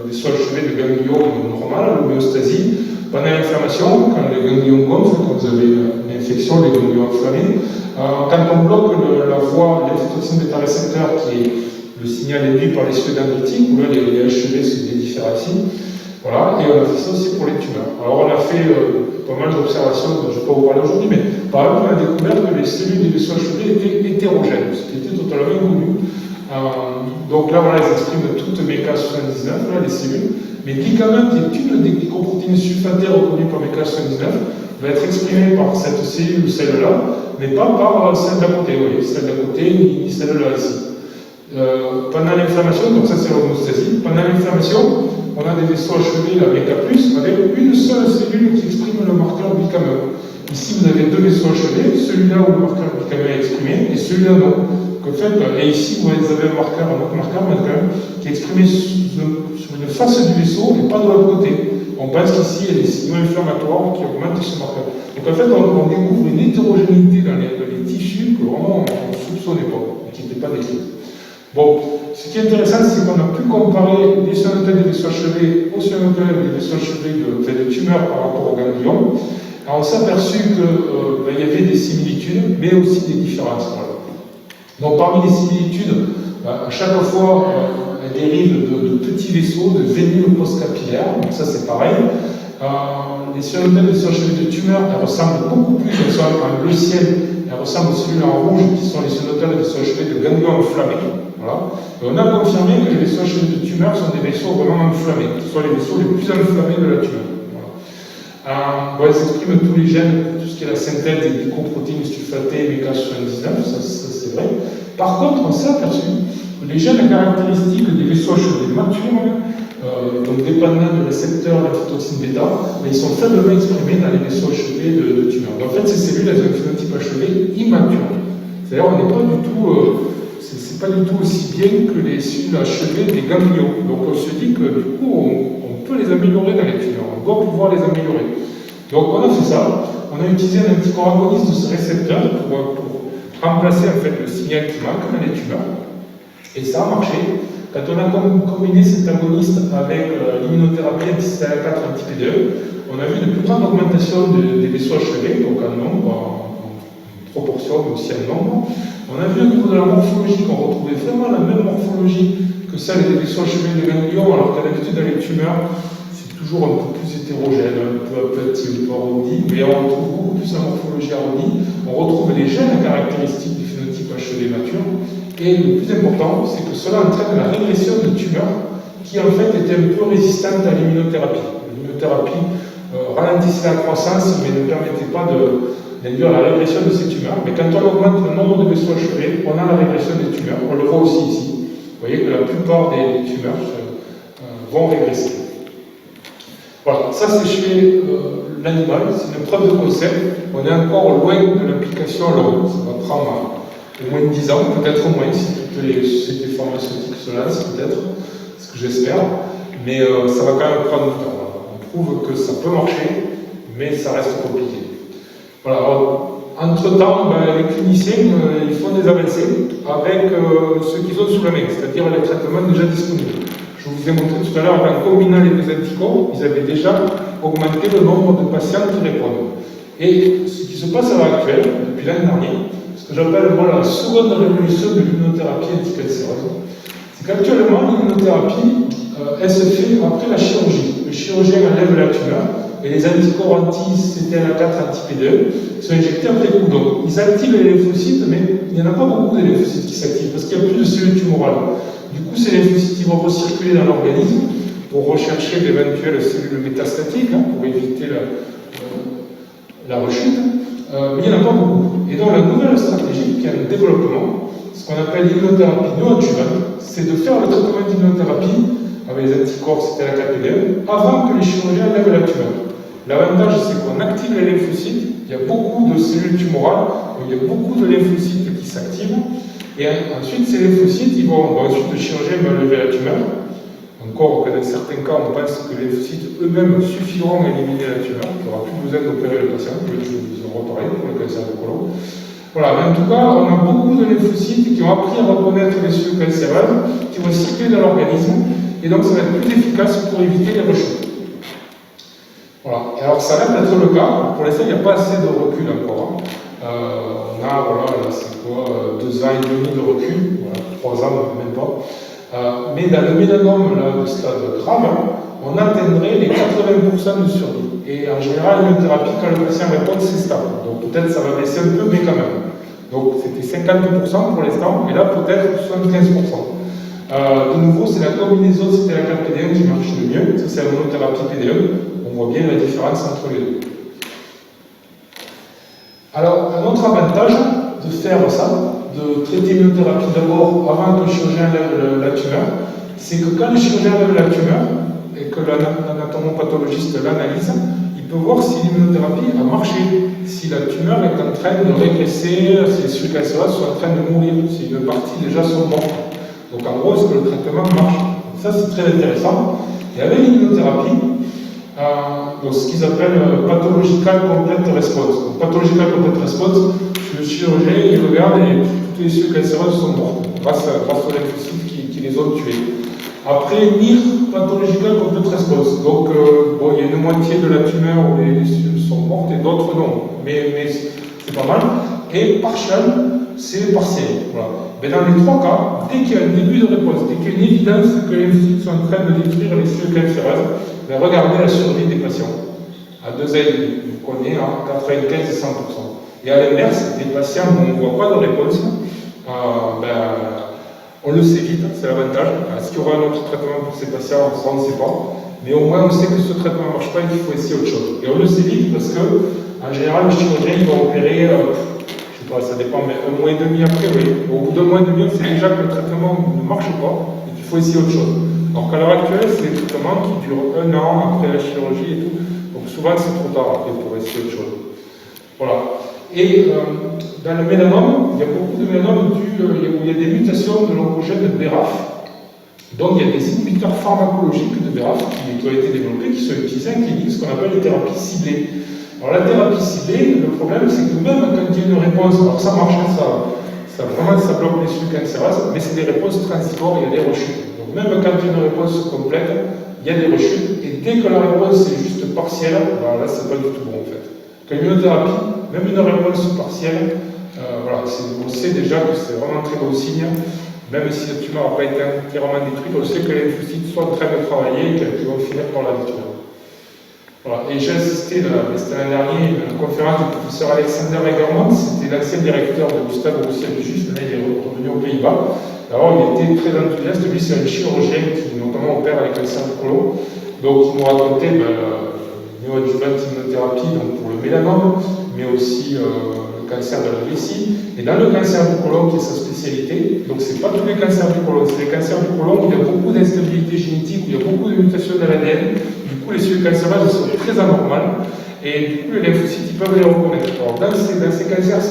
S1: des vaisseaux achevés de ganglions normales, l'homéostasie. Pendant l'inflammation, quand les ganglions gonflent, quand vous avez une infection, les ganglions enflammés, quand on bloque la voie, l'intitoxine bêta-récepteur, qui est le signal émis par les cieux dendritiques, où là les HEV se dédifférencient, voilà, et on a fait ça aussi pour les tumeurs. Alors on a fait pas mal d'observations, je ne vais pas vous parler aujourd'hui, mais par exemple on a découvert que les cellules des vaisseaux HEV étaient hétérogènes, ce qui était totalement inconnu. Donc là, voilà, elles expriment toutes MK79, là, les cellules. Mais glycamate, qui est une des glycoprotéines sulfatées reconnues par MK79, va être exprimée par cette cellule ou celle-là, mais pas par celle d'à côté. Vous voyez, celle d'à côté, ni celle-là ici. Pendant l'inflammation, donc ça c'est l'homéostasie, pendant l'inflammation, on a des vaisseaux achevés, la MK+, avec une seule cellule qui exprime le marqueur glycamate. Ici, vous avez deux vaisseaux achevés, celui-là où le marqueur glycamate est exprimé, et celui-là non. En fait, et ici, vous avez un autre marqueur qui est exprimé sur une face du vaisseau et pas de l'autre côté. On pense qu'ici, il y a des signaux inflammatoires qui augmentent ce marqueur. Donc en fait, on découvre une hétérogénéité dans les tissus que vraiment on ne soupçonnait pas, et qui n'était pas décrite. Bon, ce qui est intéressant, c'est qu'on a pu comparer les cyanothèles des vaisseaux achevés aux cyanothèles des vaisseaux achevés de tumeurs par rapport aux ganglions. Alors on s'est aperçu qu'il y avait des similitudes, mais aussi des différences. Voilà. Donc parmi les similitudes, à chaque fois, elles dérivent de petits vaisseaux, de vénules postcapillaires, donc ça c'est pareil. Les cyanothèles des vaisseaux achevés de tumeurs, elles ressemblent beaucoup plus, elles sont en bleu ciel, elles ressemblent aux cellules en rouge, qui sont les cyanothèles des vaisseaux achevés de ganglions enflammés. Voilà. Et on a confirmé que les vaisseaux achevés de tumeurs sont des vaisseaux vraiment enflammés, qui sont les vaisseaux les plus enflammés de la tumeur. Elles expriment tous les gènes, tout ce qui est la synthèse des glycoprotéines sulfatées MK79, ça c'est vrai. Par contre, on s'est aperçu que les gènes caractéristiques des vaisseaux achevés matures, donc dépendant du récepteur l'antitoxine bêta, ils sont faiblement exprimés dans les vaisseaux achevés de tumeurs. Donc, en fait, ces cellules, elles ont un phénotype achevé immature. C'est-à-dire, on n'est pas du tout, c'est pas du tout aussi bien que les cellules achevées des ganglions. Donc, on se dit que du coup, on peut les améliorer dans les tumeurs. On doit pouvoir les améliorer. Donc, on a fait ça. On a utilisé un anticorps agoniste de ce récepteur pour remplacer en fait le signal qui manque dans les tumeurs. Et ça a marché. Quand on a combiné cet agoniste avec l'immunothérapie anti-CTLA4 anti-PD1, on a vu une plus grande augmentation des vaisseaux achevés, donc en nombre, en proportion, mais aussi en nombre. On a vu au niveau de la morphologie qu'on retrouvait vraiment la même morphologie que celle des vaisseaux achevés de ganglions, alors qu'à l'habitude dans les tumeurs, c'est toujours un peu plus hétérogène, un peu petit, un peu arrondi, mais on retrouve beaucoup plus la morphologie arrondie. On retrouve les gènes caractéristiques du phénotype achevé mature. Et le plus important, c'est que cela entraîne la régression de tumeurs qui en fait étaient un peu résistantes à l'immunothérapie. L'immunothérapie ralentissait la croissance mais ne permettait pas d'induire la régression de ces tumeurs. Mais quand on augmente le nombre de vaisseaux achevés, on a la régression des tumeurs. On le voit aussi ici. Vous voyez que la plupart des tumeurs vont régresser. Voilà, ça c'est chez l'animal, c'est une preuve de concept. On est encore loin de l'application longue. Ça va prendre au moins 10 ans, peut-être au moins, si toutes les sociétés pharmaceutiques se lancent, peut-être, ce que j'espère, mais ça va quand même prendre du temps. Voilà. On prouve que ça peut marcher, mais ça reste compliqué. Voilà. Entre-temps, les cliniciens, ils font des avancées avec ce qu'ils ont sous la main, c'est-à-dire les traitements déjà disponibles. Je vous ai montré tout à l'heure, en combinant les deux anticorps, ils avaient déjà augmenté le nombre de patients qui répondent. Et ce qui se passe à l'heure actuelle, depuis l'année dernière, ce que j'appelle la seconde révolution de l'immunothérapie anticancéreuse, c'est qu'actuellement, l'immunothérapie, elle se fait après la chirurgie. Le chirurgien enlève la tumeur et les anticorps anti-CTLA4, anti-PD1 sont injectés après coup. Donc, ils activent les lymphocytes, mais il n'y en a pas beaucoup de lymphocytes qui s'activent parce qu'il n'y a plus de cellules tumorales. Du coup, ces lymphocytes vont recirculer dans l'organisme pour rechercher d'éventuelles cellules métastatiques, pour éviter la rechute. Mais il n'y en a pas beaucoup. Et donc la nouvelle stratégie qui est en développement, ce qu'on appelle l'immunothérapie non-adjuvante, c'est de faire le traitement d'immunothérapie avec les anticorps CTLA4 avant que les chirurgiens enlèvent la tumeur. L'avantage, c'est qu'on active les lymphocytes, il y a beaucoup de cellules tumorales, il y a beaucoup de lymphocytes qui s'activent, et ensuite ces lymphocytes, ensuite le chirurgien va enlever la tumeur. Encore que dans certains cas, on pense que les lymphocytes eux-mêmes suffiront à éliminer la tumeur, il n'y aura plus besoin d'opérer le patient, je vous en reparler pour le cancer du côlon. Voilà, mais en tout cas, on a beaucoup de lymphocytes qui ont appris à reconnaître les cellules cancéreuses, qui vont circuler dans l'organisme, et donc ça va être plus efficace pour éviter les rechutes. Voilà. Et alors ça a l'air d'être le cas. Pour l'instant, il n'y a pas assez de recul encore. On a, voilà, c'est quoi, 2 ans et demi de recul, voilà, 3 ans, même pas. Mais dans le mélanome là, de stade grave, on atteindrait les 80% de survie. Et en général, l'immunothérapie, quand le patient répond, c'est stable. Donc peut-être ça va baisser un peu, mais quand même. Donc c'était 50% pour l'instant, et là peut-être 75%. De nouveau, c'est la combinaison CTLA-4-PD1 qui marche le mieux. Ça, c'est la monothérapie PD1. On voit bien la différence entre les deux. Alors, un autre avantage de faire ça, de traiter l'immunothérapie d'abord avant que le chirurgien lève la tumeur, c'est que quand le chirurgien lève la tumeur et que l'anatomopathologiste l'analyse, il peut voir si l'immunothérapie a marché, si la tumeur est en train de régresser, si les cellules cancéreuses sont en train de mourir, si une partie déjà sont mortes. Donc en gros, est-ce que le traitement marche? Donc, ça, c'est très intéressant. Et avec l'immunothérapie, donc ce qu'ils appellent pathological complete response. Donc, pathological complete response, le chirurgien, il regarde et toutes les cellules cancéreuses sont mortes grâce aux lymphocytes qui les ont tuées. Après, NIR, pathological complete response. Donc, bon, il y a une moitié de la tumeur où les cellules sont mortes et d'autres non. Mais c'est pas mal. Et partial, c'est partiel. Voilà. Mais dans les 3 cas, dès qu'il y a un début de réponse, dès qu'il y a une évidence que les lymphocytes sont en train de détruire les cellules cancéreuses, ben regardez la survie des patients. À 2 ans et demi, on est à 95 et 100%. Et à l'inverse, des patients où on ne voit pas de réponse, on le sait vite, c'est l'avantage. Est-ce qu'il y aura un autre traitement pour ces patients? Ça, on ne sait pas. Mais au moins, on sait que ce traitement ne marche pas et qu'il faut essayer autre chose. Et on le sait vite parce que, en général, le chirurgien, il va opérer, ça dépend, mais 1 mois et demi après, oui. Au bout d'1 mois et demi, on sait déjà que le traitement ne marche pas et qu'il faut essayer autre chose. Alors qu'à l'heure actuelle, c'est des traitements qui durent 1 an après la chirurgie et tout. Donc souvent, c'est trop tard après pour essayer autre chose. Voilà. Et dans le mélanome, il y a beaucoup de mélanomes où il y a des mutations de l'oncogène de BRAF. Donc il y a des inhibiteurs pharmacologiques de BRAF qui ont été développés, qui sont utilisés en clinique, ce qu'on appelle les thérapies ciblées. Alors la thérapie ciblée, le problème c'est que même quand il y a une réponse, alors ça marche, ça bloque les cellules cancéreuses, mais c'est des réponses transitoires, il y a des rechutes. Donc même quand il y a une réponse complète, il y a des rechutes, et dès que la réponse est juste partielle, ben là c'est pas du tout bon en fait. Que l'immunothérapie, même une réponse partielle, voilà, on sait déjà que c'est vraiment un très bon signe, même si la tumeur n'a pas été entièrement détruite, on sait que les lymphocytes sont en train de travailler et qu'ils vont finir par la détruire. Voilà. Et j'ai assisté, c'était l'an dernier, à une conférence du professeur Alexander Egermont, c'était l'ancien directeur de Gustave Roussel de Juste, il est revenu aux Pays-Bas. Alors il était très enthousiaste, lui c'est un chirurgien qui notamment opère les cancers du côlon, donc il nous racontait néoadjuvante immunothérapie donc pour le mélanome, mais aussi le cancer de la vessie. Et dans le cancer du côlon, qui est sa spécialité, donc c'est pas tous les cancers du côlon, c'est les cancers du côlon où il y a beaucoup d'instabilité génétique, où il y a beaucoup de mutations de l'ADN. Du coup, les cellules cancéreuses sont très anormales, et du coup, les lymphocytes ils peuvent les reconnaître. Alors, dans ces cancers,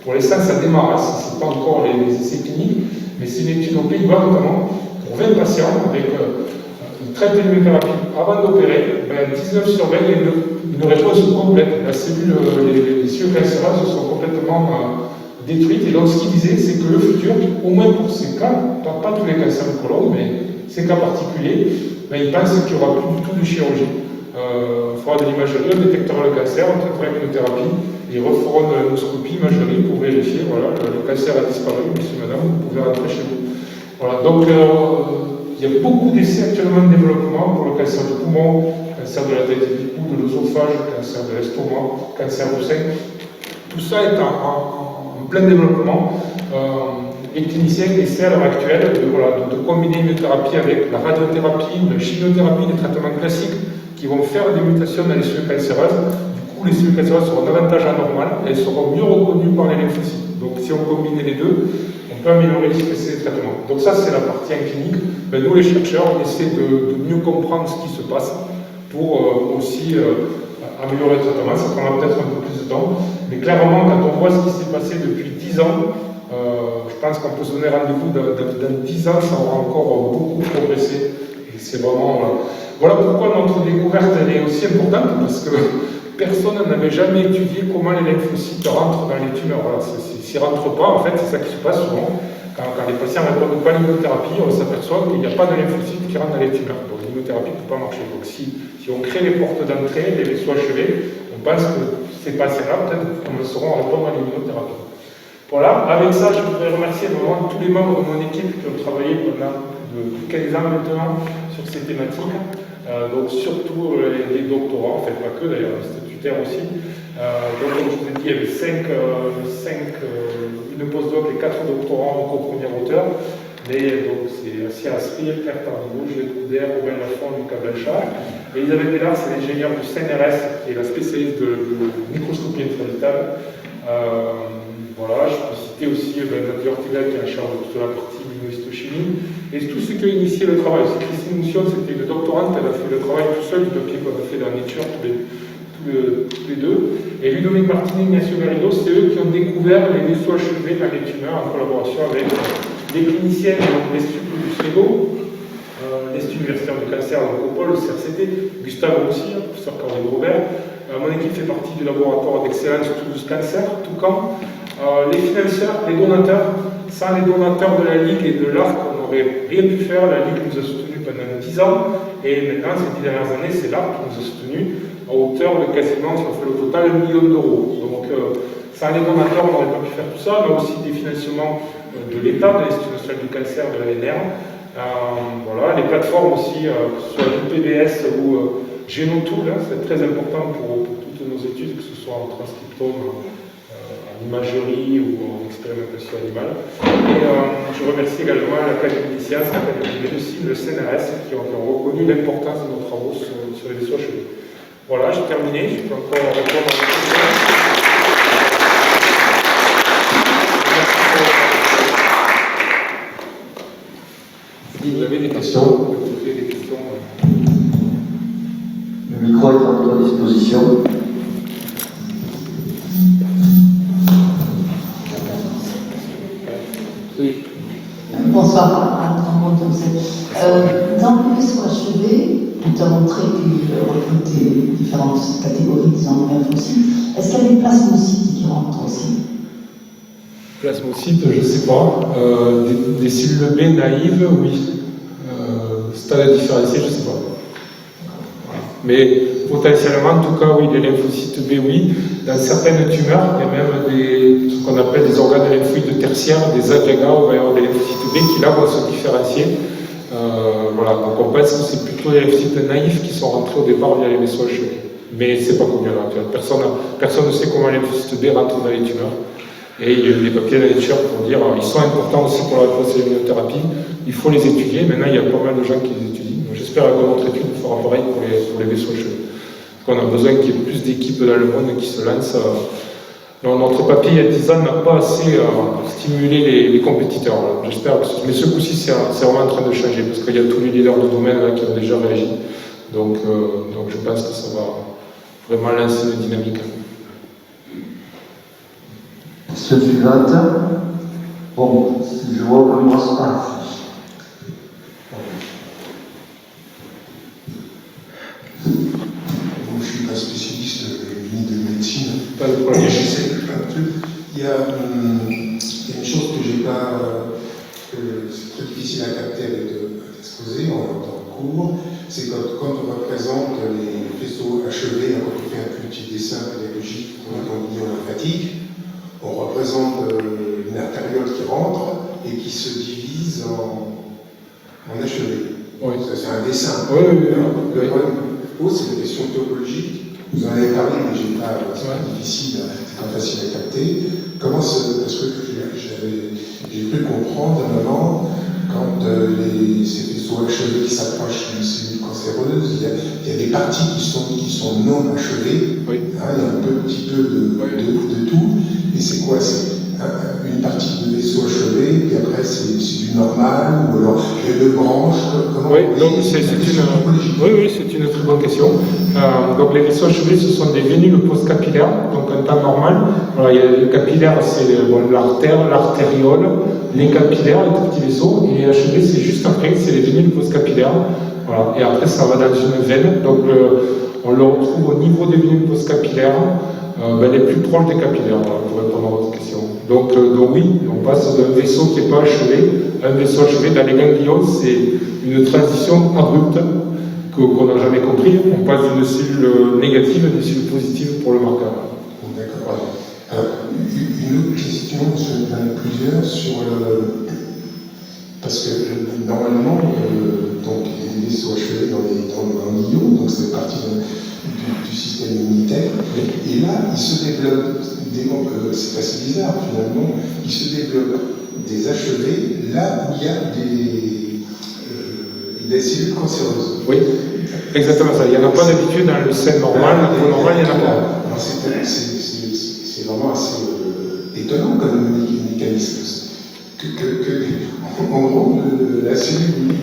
S1: pour l'instant, ça démarre, ce n'est pas encore les essais cliniques, mais c'est une étude aux Pays-Bas notamment, pour 20 patients avec une traite d'immunothérapie avant d'opérer, 19 sur 20, il y a une réponse complète. Les cellules cancéreuses sont complètement détruites. Et donc, ce qu'il disait, c'est que le futur, au moins pour ces cas, pas tous les cancers du côlon, mais ces cas particuliers, il pense qu'il n'y aura plus du tout de chirurgie. Il faudra de l'imagerie, on détectera le cancer, on traitera avec une thérapie, et ils referont de l'endoscopie, imagerie pour vérifier, voilà, le cancer a disparu, monsieur, madame, vous pouvez rentrer chez vous. Voilà, donc il y a beaucoup d'essais actuellement de développement pour le cancer du poumon, cancer de la tête et du cou, de l'œsophage, cancer de l'estomac, cancer du sein. Tout ça est en plein développement. Les cliniciens essaient à l'heure actuelle de combiner une thérapie avec la radiothérapie, la chimiothérapie, des traitements classiques qui vont faire des mutations dans les cellules cancéreuses. Du coup, les cellules cancéreuses seront davantage anormales et elles seront mieux reconnues par les lymphocytes. Donc, si on combine les deux, on peut améliorer l'efficacité des traitements. Donc, ça, c'est la partie en clinique. Nous, les chercheurs, on essaie de mieux comprendre ce qui se passe pour aussi améliorer le traitement. Ça prendra peut-être un peu plus de temps. Mais clairement, quand on voit ce qui s'est passé depuis 10 ans, je pense qu'on peut se donner rendez-vous dans 10 ans, ça aura encore beaucoup progressé. Et c'est vraiment. Voilà pourquoi notre découverte elle est aussi importante, parce que personne n'avait jamais étudié comment les lymphocytes rentrent dans les tumeurs. Voilà, s'ils ne rentrent pas, en fait, c'est ça qui se passe souvent. Quand les patients ne répondent pas à l'immunothérapie, on s'aperçoit qu'il n'y a pas de lymphocytes qui rentrent dans les tumeurs. Donc, l'immunothérapie ne peut pas marcher. Donc si on crée les portes d'entrée, les vaisseaux achevés, on pense que ces patients-là, peut-être, commenceront à répondre à l'immunothérapie. Voilà, avec ça, je voudrais remercier vraiment tous les membres de mon équipe qui ont travaillé pendant plus de 15 ans maintenant sur ces thématiques. Donc surtout les doctorants, en fait pas que d'ailleurs, les statutaires aussi. Donc comme je vous ai dit, il y avait une postdoc et 4 doctorants en co-premier auteur. Mais donc c'est Sia Aspire, Claire Tardino, Juliette Couder, Robin Lafont, Lucas Blanchard. Et Isabelle Bellard, c'est l'ingénieur du CNRS, qui est la spécialiste de microscopie infradigitale. Voilà, je peux citer aussi Nathalie Ortega qui est en charge de toute la partie immunohistochimie. Et tous ceux qui ont initié le travail. C'est Christine Moussion, c'était une doctorante, elle a fait le travail tout seul, du papier qu'on a fait dans Nature tous les deux. Et Ludovic Martinet et Ignacio Garrido, c'est eux qui ont découvert les vaisseaux achevés dans les tumeurs en collaboration avec les cliniciens de l'Institut du Sego, l'Institut universitaire du cancer de l'Oncopole, le CRCT, Gustave aussi, professeur Caroline Robert. Mon équipe fait partie du laboratoire d'excellence Toulouse Cancer, Toucan. Les financeurs, les donateurs, sans les donateurs de la Ligue et de l'ARC, on n'aurait rien pu faire. La Ligue nous a soutenus pendant 10 ans, et maintenant, ces 10 dernières années, c'est l'ARC qui nous a soutenus à hauteur de quasiment, ça fait le total, 1 million d'euros. Donc, sans les donateurs, on n'aurait pas pu faire tout ça. On a aussi des financements de l'État, de l'Institut national du cancer, de l'ANR. Voilà, les plateformes aussi, que ce soit l'UPBS ou Genotool, c'est très important pour toutes nos études, que ce soit en transcriptome, en imagerie ou en expérimentation animale. Et je remercie également l'Académie des sciences, l'Académie de médecine, le CNRS, qui ont reconnu l'importance de nos travaux sur les vaisseaux achevés. Voilà, j'ai terminé, je peux encore répondre à vos questions. Si vous avez des questions, vous pouvez poser des questions.
S3: Le micro est à votre disposition.
S2: Oui.
S4: Bonsoir, dans le vaisseau achevé, tu as montré qu'il recrutait différentes catégories, disons, lymphocytes. Est-ce qu'il y a des plasmocytes qui rentrent aussi?
S1: Plasmocytes, je ne sais pas. Des cellules B naïves, oui. Stade différencié, je ne sais pas. Voilà. Mais potentiellement, en tout cas, oui, les lymphocytes B, oui. Dans certaines tumeurs, il y a même ce qu'on appelle des organes lymphoïdes tertiaires, des agrégats, on va y avoir des lymphocytes B qui là vont se différencier. Voilà, donc on pense que c'est plutôt les lymphocytes naïfs qui sont rentrés au départ via les vaisseaux achevés. Mais c'est pas connu là. Personne ne sait comment les lymphocytes B rentrent dans les tumeurs. Et il y a eu des papiers dans Nature pour dire qu'ils sont importants aussi pour la réponse à l'immunothérapie. Il faut les étudier. Maintenant, il y a pas mal de gens qui les étudient. Donc, j'espère qu'à notre étude, on fera pareil pour les vaisseaux achevés. On a besoin qu'il y ait plus d'équipes dans le monde qui se lancent. Dans notre papier, il y a 10 ans, n'a pas assez stimulé les compétiteurs. J'espère que mais ce coup-ci, c'est vraiment en train de changer parce qu'il y a tous les leaders de domaine là, qui ont déjà réagi. Donc je pense que ça va vraiment lancer une dynamique.
S3: Question suivante. Bon, je vois qu'on commence pas.
S5: Je ne suis pas spécialiste ni de médecine,
S1: Pas de problème.
S5: mais je sais plein de trucs. Il y a une chose que j'ai pas, que c'est très difficile à capter et d'exposer en temps de cours, c'est quand on représente les vaisseaux achevés, quand on fait un petit dessin pédagogique pour un ganglion lymphatique, on représente une artériole qui rentre et qui se divise en achevé.
S1: Oui.
S5: Ça, c'est un dessin.
S1: Oui.
S5: Le problème que je pose, c'est la question topologique. Vous en avez parlé, mais c'est pas difficile, c'est pas facile à capter. Parce que j'ai cru comprendre à un moment, quand ces vaisseaux achevés qui s'approchent d'une cellule cancéreuse, il y a des parties qui sont non achevées.
S1: Oui.
S5: Hein, il y a un petit peu de tout. Et c'est quoi? C'est une partie de vaisseau achevé, puis après c'est du normal, ou alors il y a deux branches.
S1: Oui, donc c'est une très bonne question. Donc les vaisseaux achevés, ce sont des vénules post-capillaires, donc en temps normal. Voilà, il y a le capillaire, c'est l'artère, l'artériole, les capillaires, les petits vaisseaux, et les achevés, c'est juste après, c'est les vénules post-capillaires. Voilà, et après ça va dans une veine, donc on le retrouve au niveau des vénules post-capillaires. Les plus proches des capillaires, pour répondre à votre question. Donc oui, on passe d'un vaisseau qui n'est pas achevé à un vaisseau achevé. Dans les ganglions, c'est une transition abrupte. qu'on n'a jamais compris. On passe d'une cellule négative à une cellule positive pour le marqueur.
S5: D'accord. Une autre question, j'en ai plusieurs, sur le... Parce que normalement, donc, les vaisseaux achevés dans l'IO, donc c'est partie du système immunitaire, et là, il se développe, c'est assez bizarre finalement, il se développe des achevés là où il y a des cellules cancéreuses.
S1: Oui, exactement ça. Il n'y en a pas d'habitude dans le sein normal, la peau normale, il n'y en a pas.
S5: C'est vraiment assez étonnant comme mécanisme. En gros, la cellule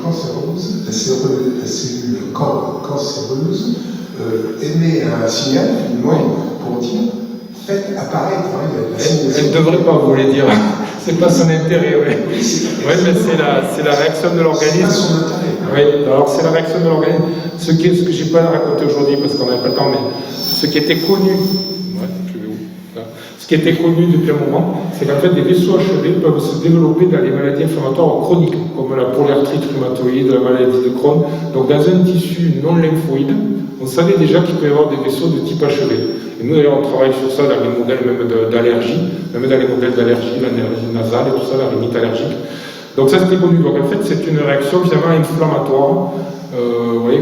S5: cancéreuse, cancéreuse émet un signal, pour dire, faites apparaître.
S1: Elle ne devrait pas, vous voulez dire. C'est pas son intérêt, oui. Oui, mais c'est la réaction de l'organisme. Oui, alors c'est la réaction de l'organisme. Ce que je n'ai pas à raconter aujourd'hui parce qu'on n'a pas le temps, mais ce qui était connu. Ce qui était connu depuis un moment, c'est qu'en fait, des vaisseaux achevés peuvent se développer dans les maladies inflammatoires chroniques, comme la polyarthrite rhumatoïde, la maladie de Crohn. Donc, dans un tissu non lymphoïde, on savait déjà qu'il peut y avoir des vaisseaux de type achevé. Et nous, d'ailleurs, on travaille sur ça dans les modèles même d'allergie, même dans les modèles d'allergie, l'allergie nasale et tout ça, la rhinite allergique. Donc, ça, c'était connu. Donc, en fait, c'est une réaction finalement inflammatoire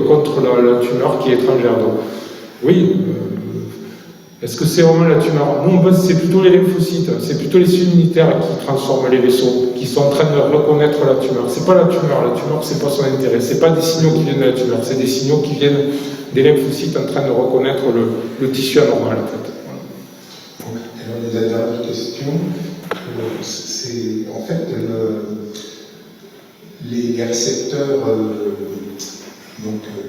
S1: contre la tumeur qui est étrangère. Donc, oui. Est-ce que c'est vraiment la tumeur? Non, c'est plutôt les lymphocytes, c'est plutôt les cellules immunitaires qui transforment les vaisseaux, qui sont en train de reconnaître la tumeur. C'est pas la tumeur, c'est pas son intérêt. C'est pas des signaux qui viennent de la tumeur, c'est des signaux qui viennent des lymphocytes en train de reconnaître le tissu anormal, en fait.
S5: Voilà. Alors, la dernière question, c'est en fait les récepteurs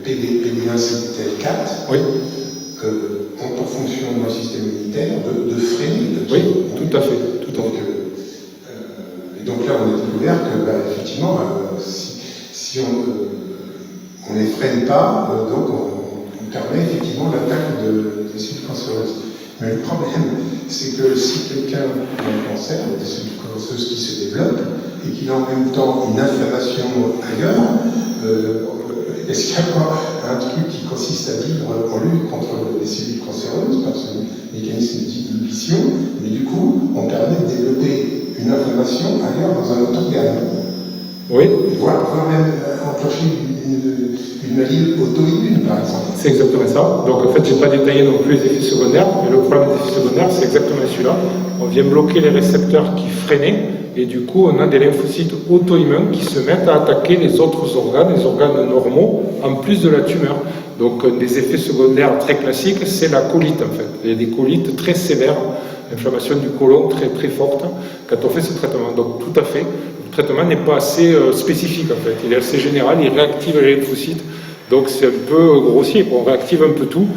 S5: PD1, CTL4.
S1: Oui.
S5: Ont en fonction d'un système immunitaire de freiner.
S1: Oui, tout à fait.
S5: Et donc là, on a découvert que, effectivement, si on ne les freine pas, donc on permet effectivement l'attaque des cellules cancéreuses. Mais le problème, c'est que si quelqu'un a un cancer, il y a des cellules cancéreuses qui se développent et qu'il a en même temps une inflammation ailleurs, est-ce qu'il y a pas un truc qui consiste à vivre en lutte contre les cellules cancéreuses par ce mécanisme d'inhibition, mais du coup, on permet de développer une inflammation ailleurs dans un autre organe?
S1: Oui.
S5: Voire même enclencher une maladie auto-immune, par exemple.
S1: C'est exactement ça. Donc en fait, je n'ai pas détaillé non plus les effets secondaires, mais le problème des effets secondaires, c'est exactement celui-là. On vient bloquer les récepteurs qui freinaient, et du coup, on a des lymphocytes auto-immuns qui se mettent à attaquer les autres organes, les organes normaux, en plus de la tumeur. Donc un des effets secondaires très classiques, c'est la colite en fait. Il y a des colites très sévères, inflammation du côlon très très forte quand on fait ce traitement. Donc tout à fait, le traitement n'est pas assez spécifique en fait. Il est assez général, il réactive les lymphocytes. Donc c'est un peu grossier, on réactive un peu tout.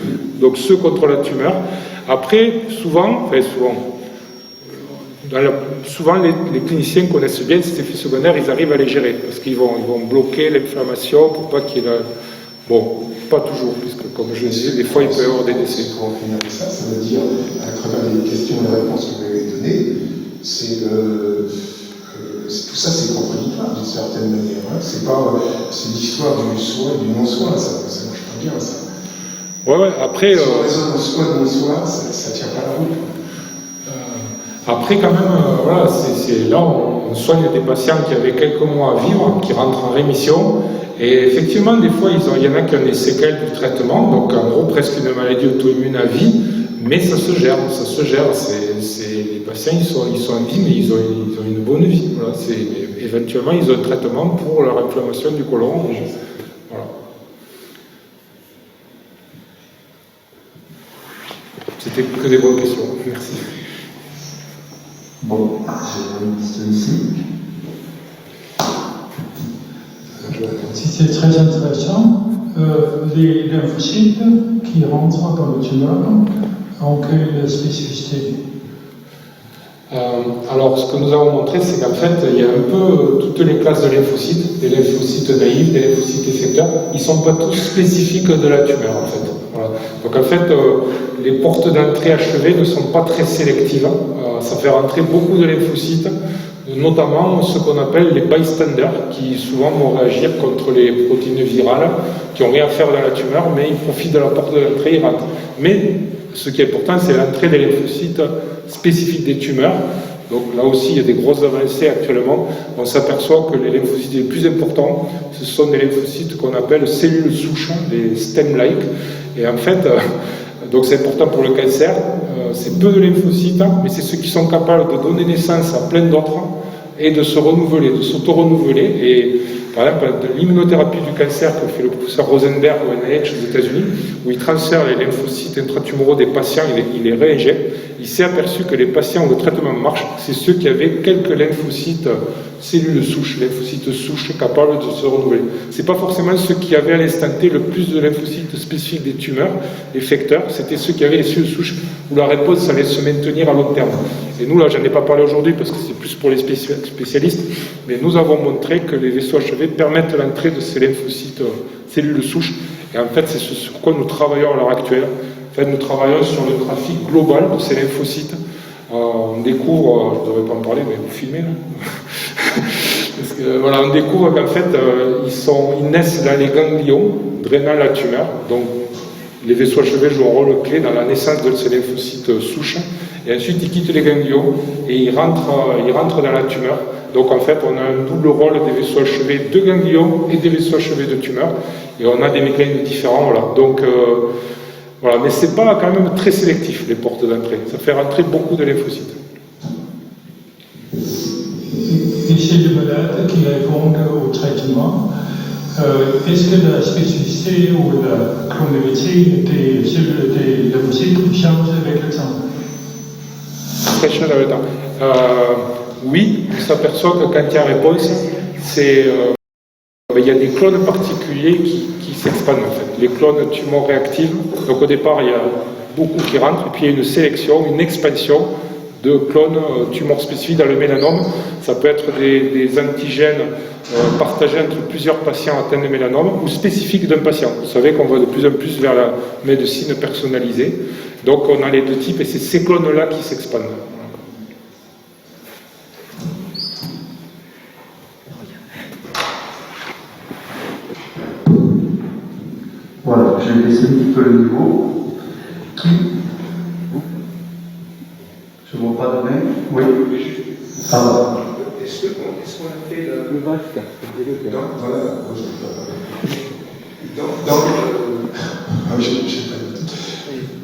S1: Donc ceux contre la tumeur. Après, souvent les cliniciens connaissent bien cet effet secondaire, ils arrivent à les gérer parce qu'ils vont bloquer l'inflammation pour pas qu'il y ait la... Bon, pas toujours, puisque comme je disais, des fois il peut y avoir des décès.
S5: Pour en finir avec ça, ça veut dire, à travers les questions et les réponses que vous m'avez données, tout ça c'est contradictoire d'une certaine manière. Hein. C'est l'histoire du soi et du non-soi, ça marche pas bien ça.
S1: Ouais, après.
S5: Si on raisonne au soi et non-soi, ça tient pas la route.
S1: Après, quand même, voilà, là, on soigne des patients qui avaient quelques mois à vivre, qui rentrent en rémission. Et effectivement, des fois, il y en a qui ont des séquelles du traitement, donc en gros, presque une maladie auto-immune à vie, mais ça se gère. Les patients, ils sont en vie, mais ils ont une bonne vie. Voilà, éventuellement, ils ont un traitement pour leur inflammation du côlon. Voilà. C'était que des bonnes questions. Merci.
S3: Bon, j'ai une question ici.
S6: C'était très intéressant. Les lymphocytes qui rentrent dans le tumeur ont quelle spécificité?
S1: Alors, ce que nous avons montré, c'est qu'en fait, il y a un peu toutes les classes de lymphocytes, des lymphocytes naïfs, des lymphocytes effecteurs, ils ne sont pas tous spécifiques de la tumeur, en fait. Voilà. Donc, en fait, les portes d'entrée achevées ne sont pas très sélectives. Ça fait rentrer beaucoup de lymphocytes, de notamment ce qu'on appelle les bystanders, qui souvent vont réagir contre les protéines virales, qui n'ont rien à faire dans la tumeur, mais ils profitent de la porte de l'entrée, ils rentrent. Mais ce qui est important, c'est l'entrée des lymphocytes spécifiques des tumeurs. Donc là aussi, il y a des grosses avancées actuellement. On s'aperçoit que les lymphocytes les plus importants, ce sont des lymphocytes qu'on appelle cellules souches, des stem-like. Et en fait, donc c'est important pour le cancer. C'est peu de lymphocytes, mais c'est ceux qui sont capables de donner naissance à plein d'autres et de se renouveler, de s'auto-renouveler. Et par exemple, de l'immunothérapie du cancer que fait le professeur Rosenberg au NIH aux États-Unis, où il transfère les lymphocytes intratumoraux des patients, il les réinjecte. Il s'est aperçu que les patients où le traitement marche, c'est ceux qui avaient quelques lymphocytes, cellules souches, lymphocytes souches capables de se renouveler. C'est pas forcément ceux qui avaient à l'instant T le plus de lymphocytes spécifiques des tumeurs, effecteurs, c'était ceux qui avaient les cellules souches où la réponse allait se maintenir à long terme. Et nous, là, j'en ai pas parlé aujourd'hui parce que c'est plus pour les spécialistes, mais nous avons montré que les vaisseaux HV permettent l'entrée de ces lymphocytes, cellules souches, et en fait, c'est sur quoi nous travaillons à l'heure actuelle. En fait, nous travaillons sur le trafic global de ces lymphocytes. On découvre, je ne devrais pas en parler, mais vous filmez là. Parce que, voilà, on découvre qu'en fait, ils naissent dans les ganglions, drainant la tumeur. Donc, les vaisseaux HV jouent un rôle clé dans la naissance de ces lymphocytes souches. Et ensuite, ils quittent les ganglions et ils rentrent dans la tumeur. Donc, en fait, on a un double rôle des vaisseaux HV de ganglions et des vaisseaux HV de tumeur. Et on a des mécanismes différents. Voilà. Donc, voilà. Mais ce n'est pas quand même très sélectif, les portes d'entrée. Ça fait rentrer beaucoup de lymphocytes.
S6: Et chez les malades qui répondent au traitement, est-ce que la spécificité ou la chronologie des lymphocytes change avec le temps?
S1: Très cher avec le temps. Oui, on s'aperçoit que quand il y a réponse, il y a des clones particuliers qui s'expandent en fait. Les clones tumor-réactifs. Donc au départ, il y a beaucoup qui rentrent, et puis il y a une sélection, une expansion de clones tumors spécifiques dans le mélanome. Ça peut être des antigènes partagés entre plusieurs patients atteints de mélanome ou spécifiques d'un patient. Vous savez qu'on va de plus en plus vers la médecine personnalisée. Donc on a les deux types et c'est ces clones-là qui s'expandent.
S3: Voilà, j'ai baissé un petit peu le niveau. Qui? Je ne vois pas de main. Oui. Ça va.
S5: Est-ce qu'on a fait
S2: Le vaste.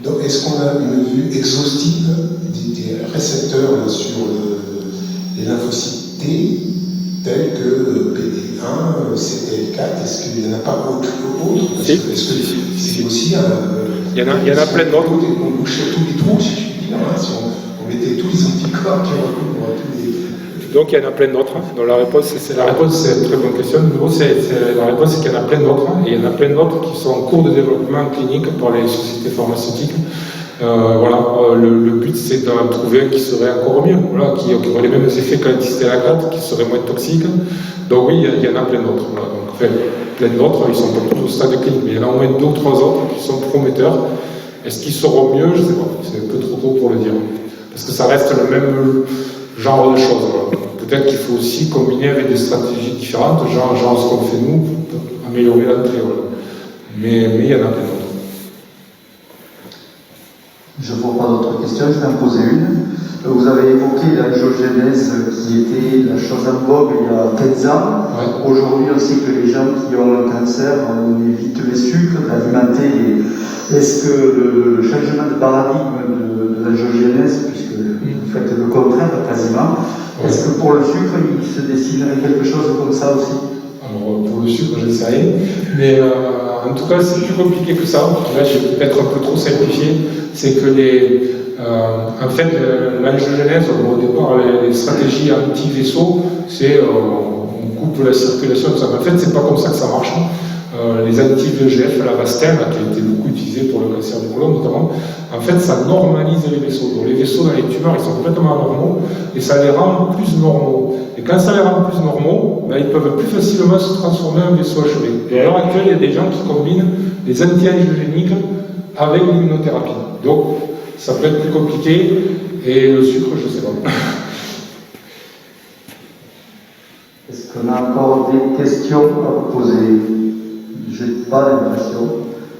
S5: Donc, est-ce qu'on a une vue exhaustive des récepteurs sur les lymphocytes T, tels que PD1, CTL4? Est-ce qu'il n'y en a pas autre? Est-ce que c'est aussi
S1: Il y en a plein d'autres.
S5: On bouchait tous les trous, si je puis dire, si on mettait tous les anticorps qui recouvrent tous les...
S1: Donc il y en a plein d'autres. Donc la réponse, c'est une très bonne question. La réponse, c'est qu'il y en a plein d'autres. Et il y en a plein d'autres qui sont en cours de développement clinique par les sociétés pharmaceutiques. Le but, c'est d'en trouver un qui serait encore mieux, qui aurait les mêmes effets que l'antistératide, qui serait moins toxique. Donc oui, il y en a plein d'autres. Plein d'autres, ils sont pas tous au stade clinique, mais il y en a au moins 2 ou 3 autres qui sont prometteurs. Est-ce qu'ils seront mieux? Je ne sais pas. C'est un peu trop tôt pour le dire. Parce que ça reste le même genre de choses. Peut-être qu'il faut aussi combiner avec des stratégies différentes, genre ce qu'on fait nous, pour améliorer l'entrée. Mais il y en a plein d'autres.
S3: Je ne vois pas d'autres questions, je vais en poser une. Vous avez évoqué l'angiogénèse qui était la chose en vogue il y a 15 ans. Ouais. Aujourd'hui, on sait que les gens qui ont un cancer, on évite les sucres, d'alimenter. Est-ce que le changement de paradigme de l'angiogénèse, puisque vous faites le contraire quasiment, ouais. Est-ce que pour le sucre, il se dessinerait quelque chose comme ça aussi?
S1: Alors, pour le sucre, je ne sais rien. Mais en tout cas, c'est plus compliqué que ça. Là, je vais peut-être un peu trop simplifié. C'est que en fait, l'angiogénèse, au départ, les stratégies anti-vaisseaux, c'est on coupe la circulation, tout ça. En fait, c'est pas comme ça que ça marche. Les anti-VEGF, l'Avastin, qui a été beaucoup utilisé pour le cancer du côlon notamment, en fait, ça normalise les vaisseaux. Donc, les vaisseaux dans les tumeurs, ils sont complètement anormaux et ça les rend plus normaux. Et quand ça les rend plus normaux, ils peuvent plus facilement se transformer en vaisseau HV. Et à l'heure actuelle, il y a des gens qui combinent les anti-angiogéniques avec l'immunothérapie. Donc, ça peut être plus compliqué, et le sucre, je ne sais pas.
S3: Est-ce qu'on a encore des questions à vous poser? Je n'ai pas l'impression.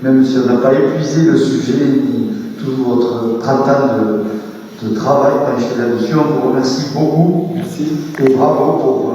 S3: Même si on n'a pas épuisé le sujet, ni tout votre 30 ans de travail penché là-dessus, on vous remercie beaucoup.
S2: Merci.
S3: Et bravo pour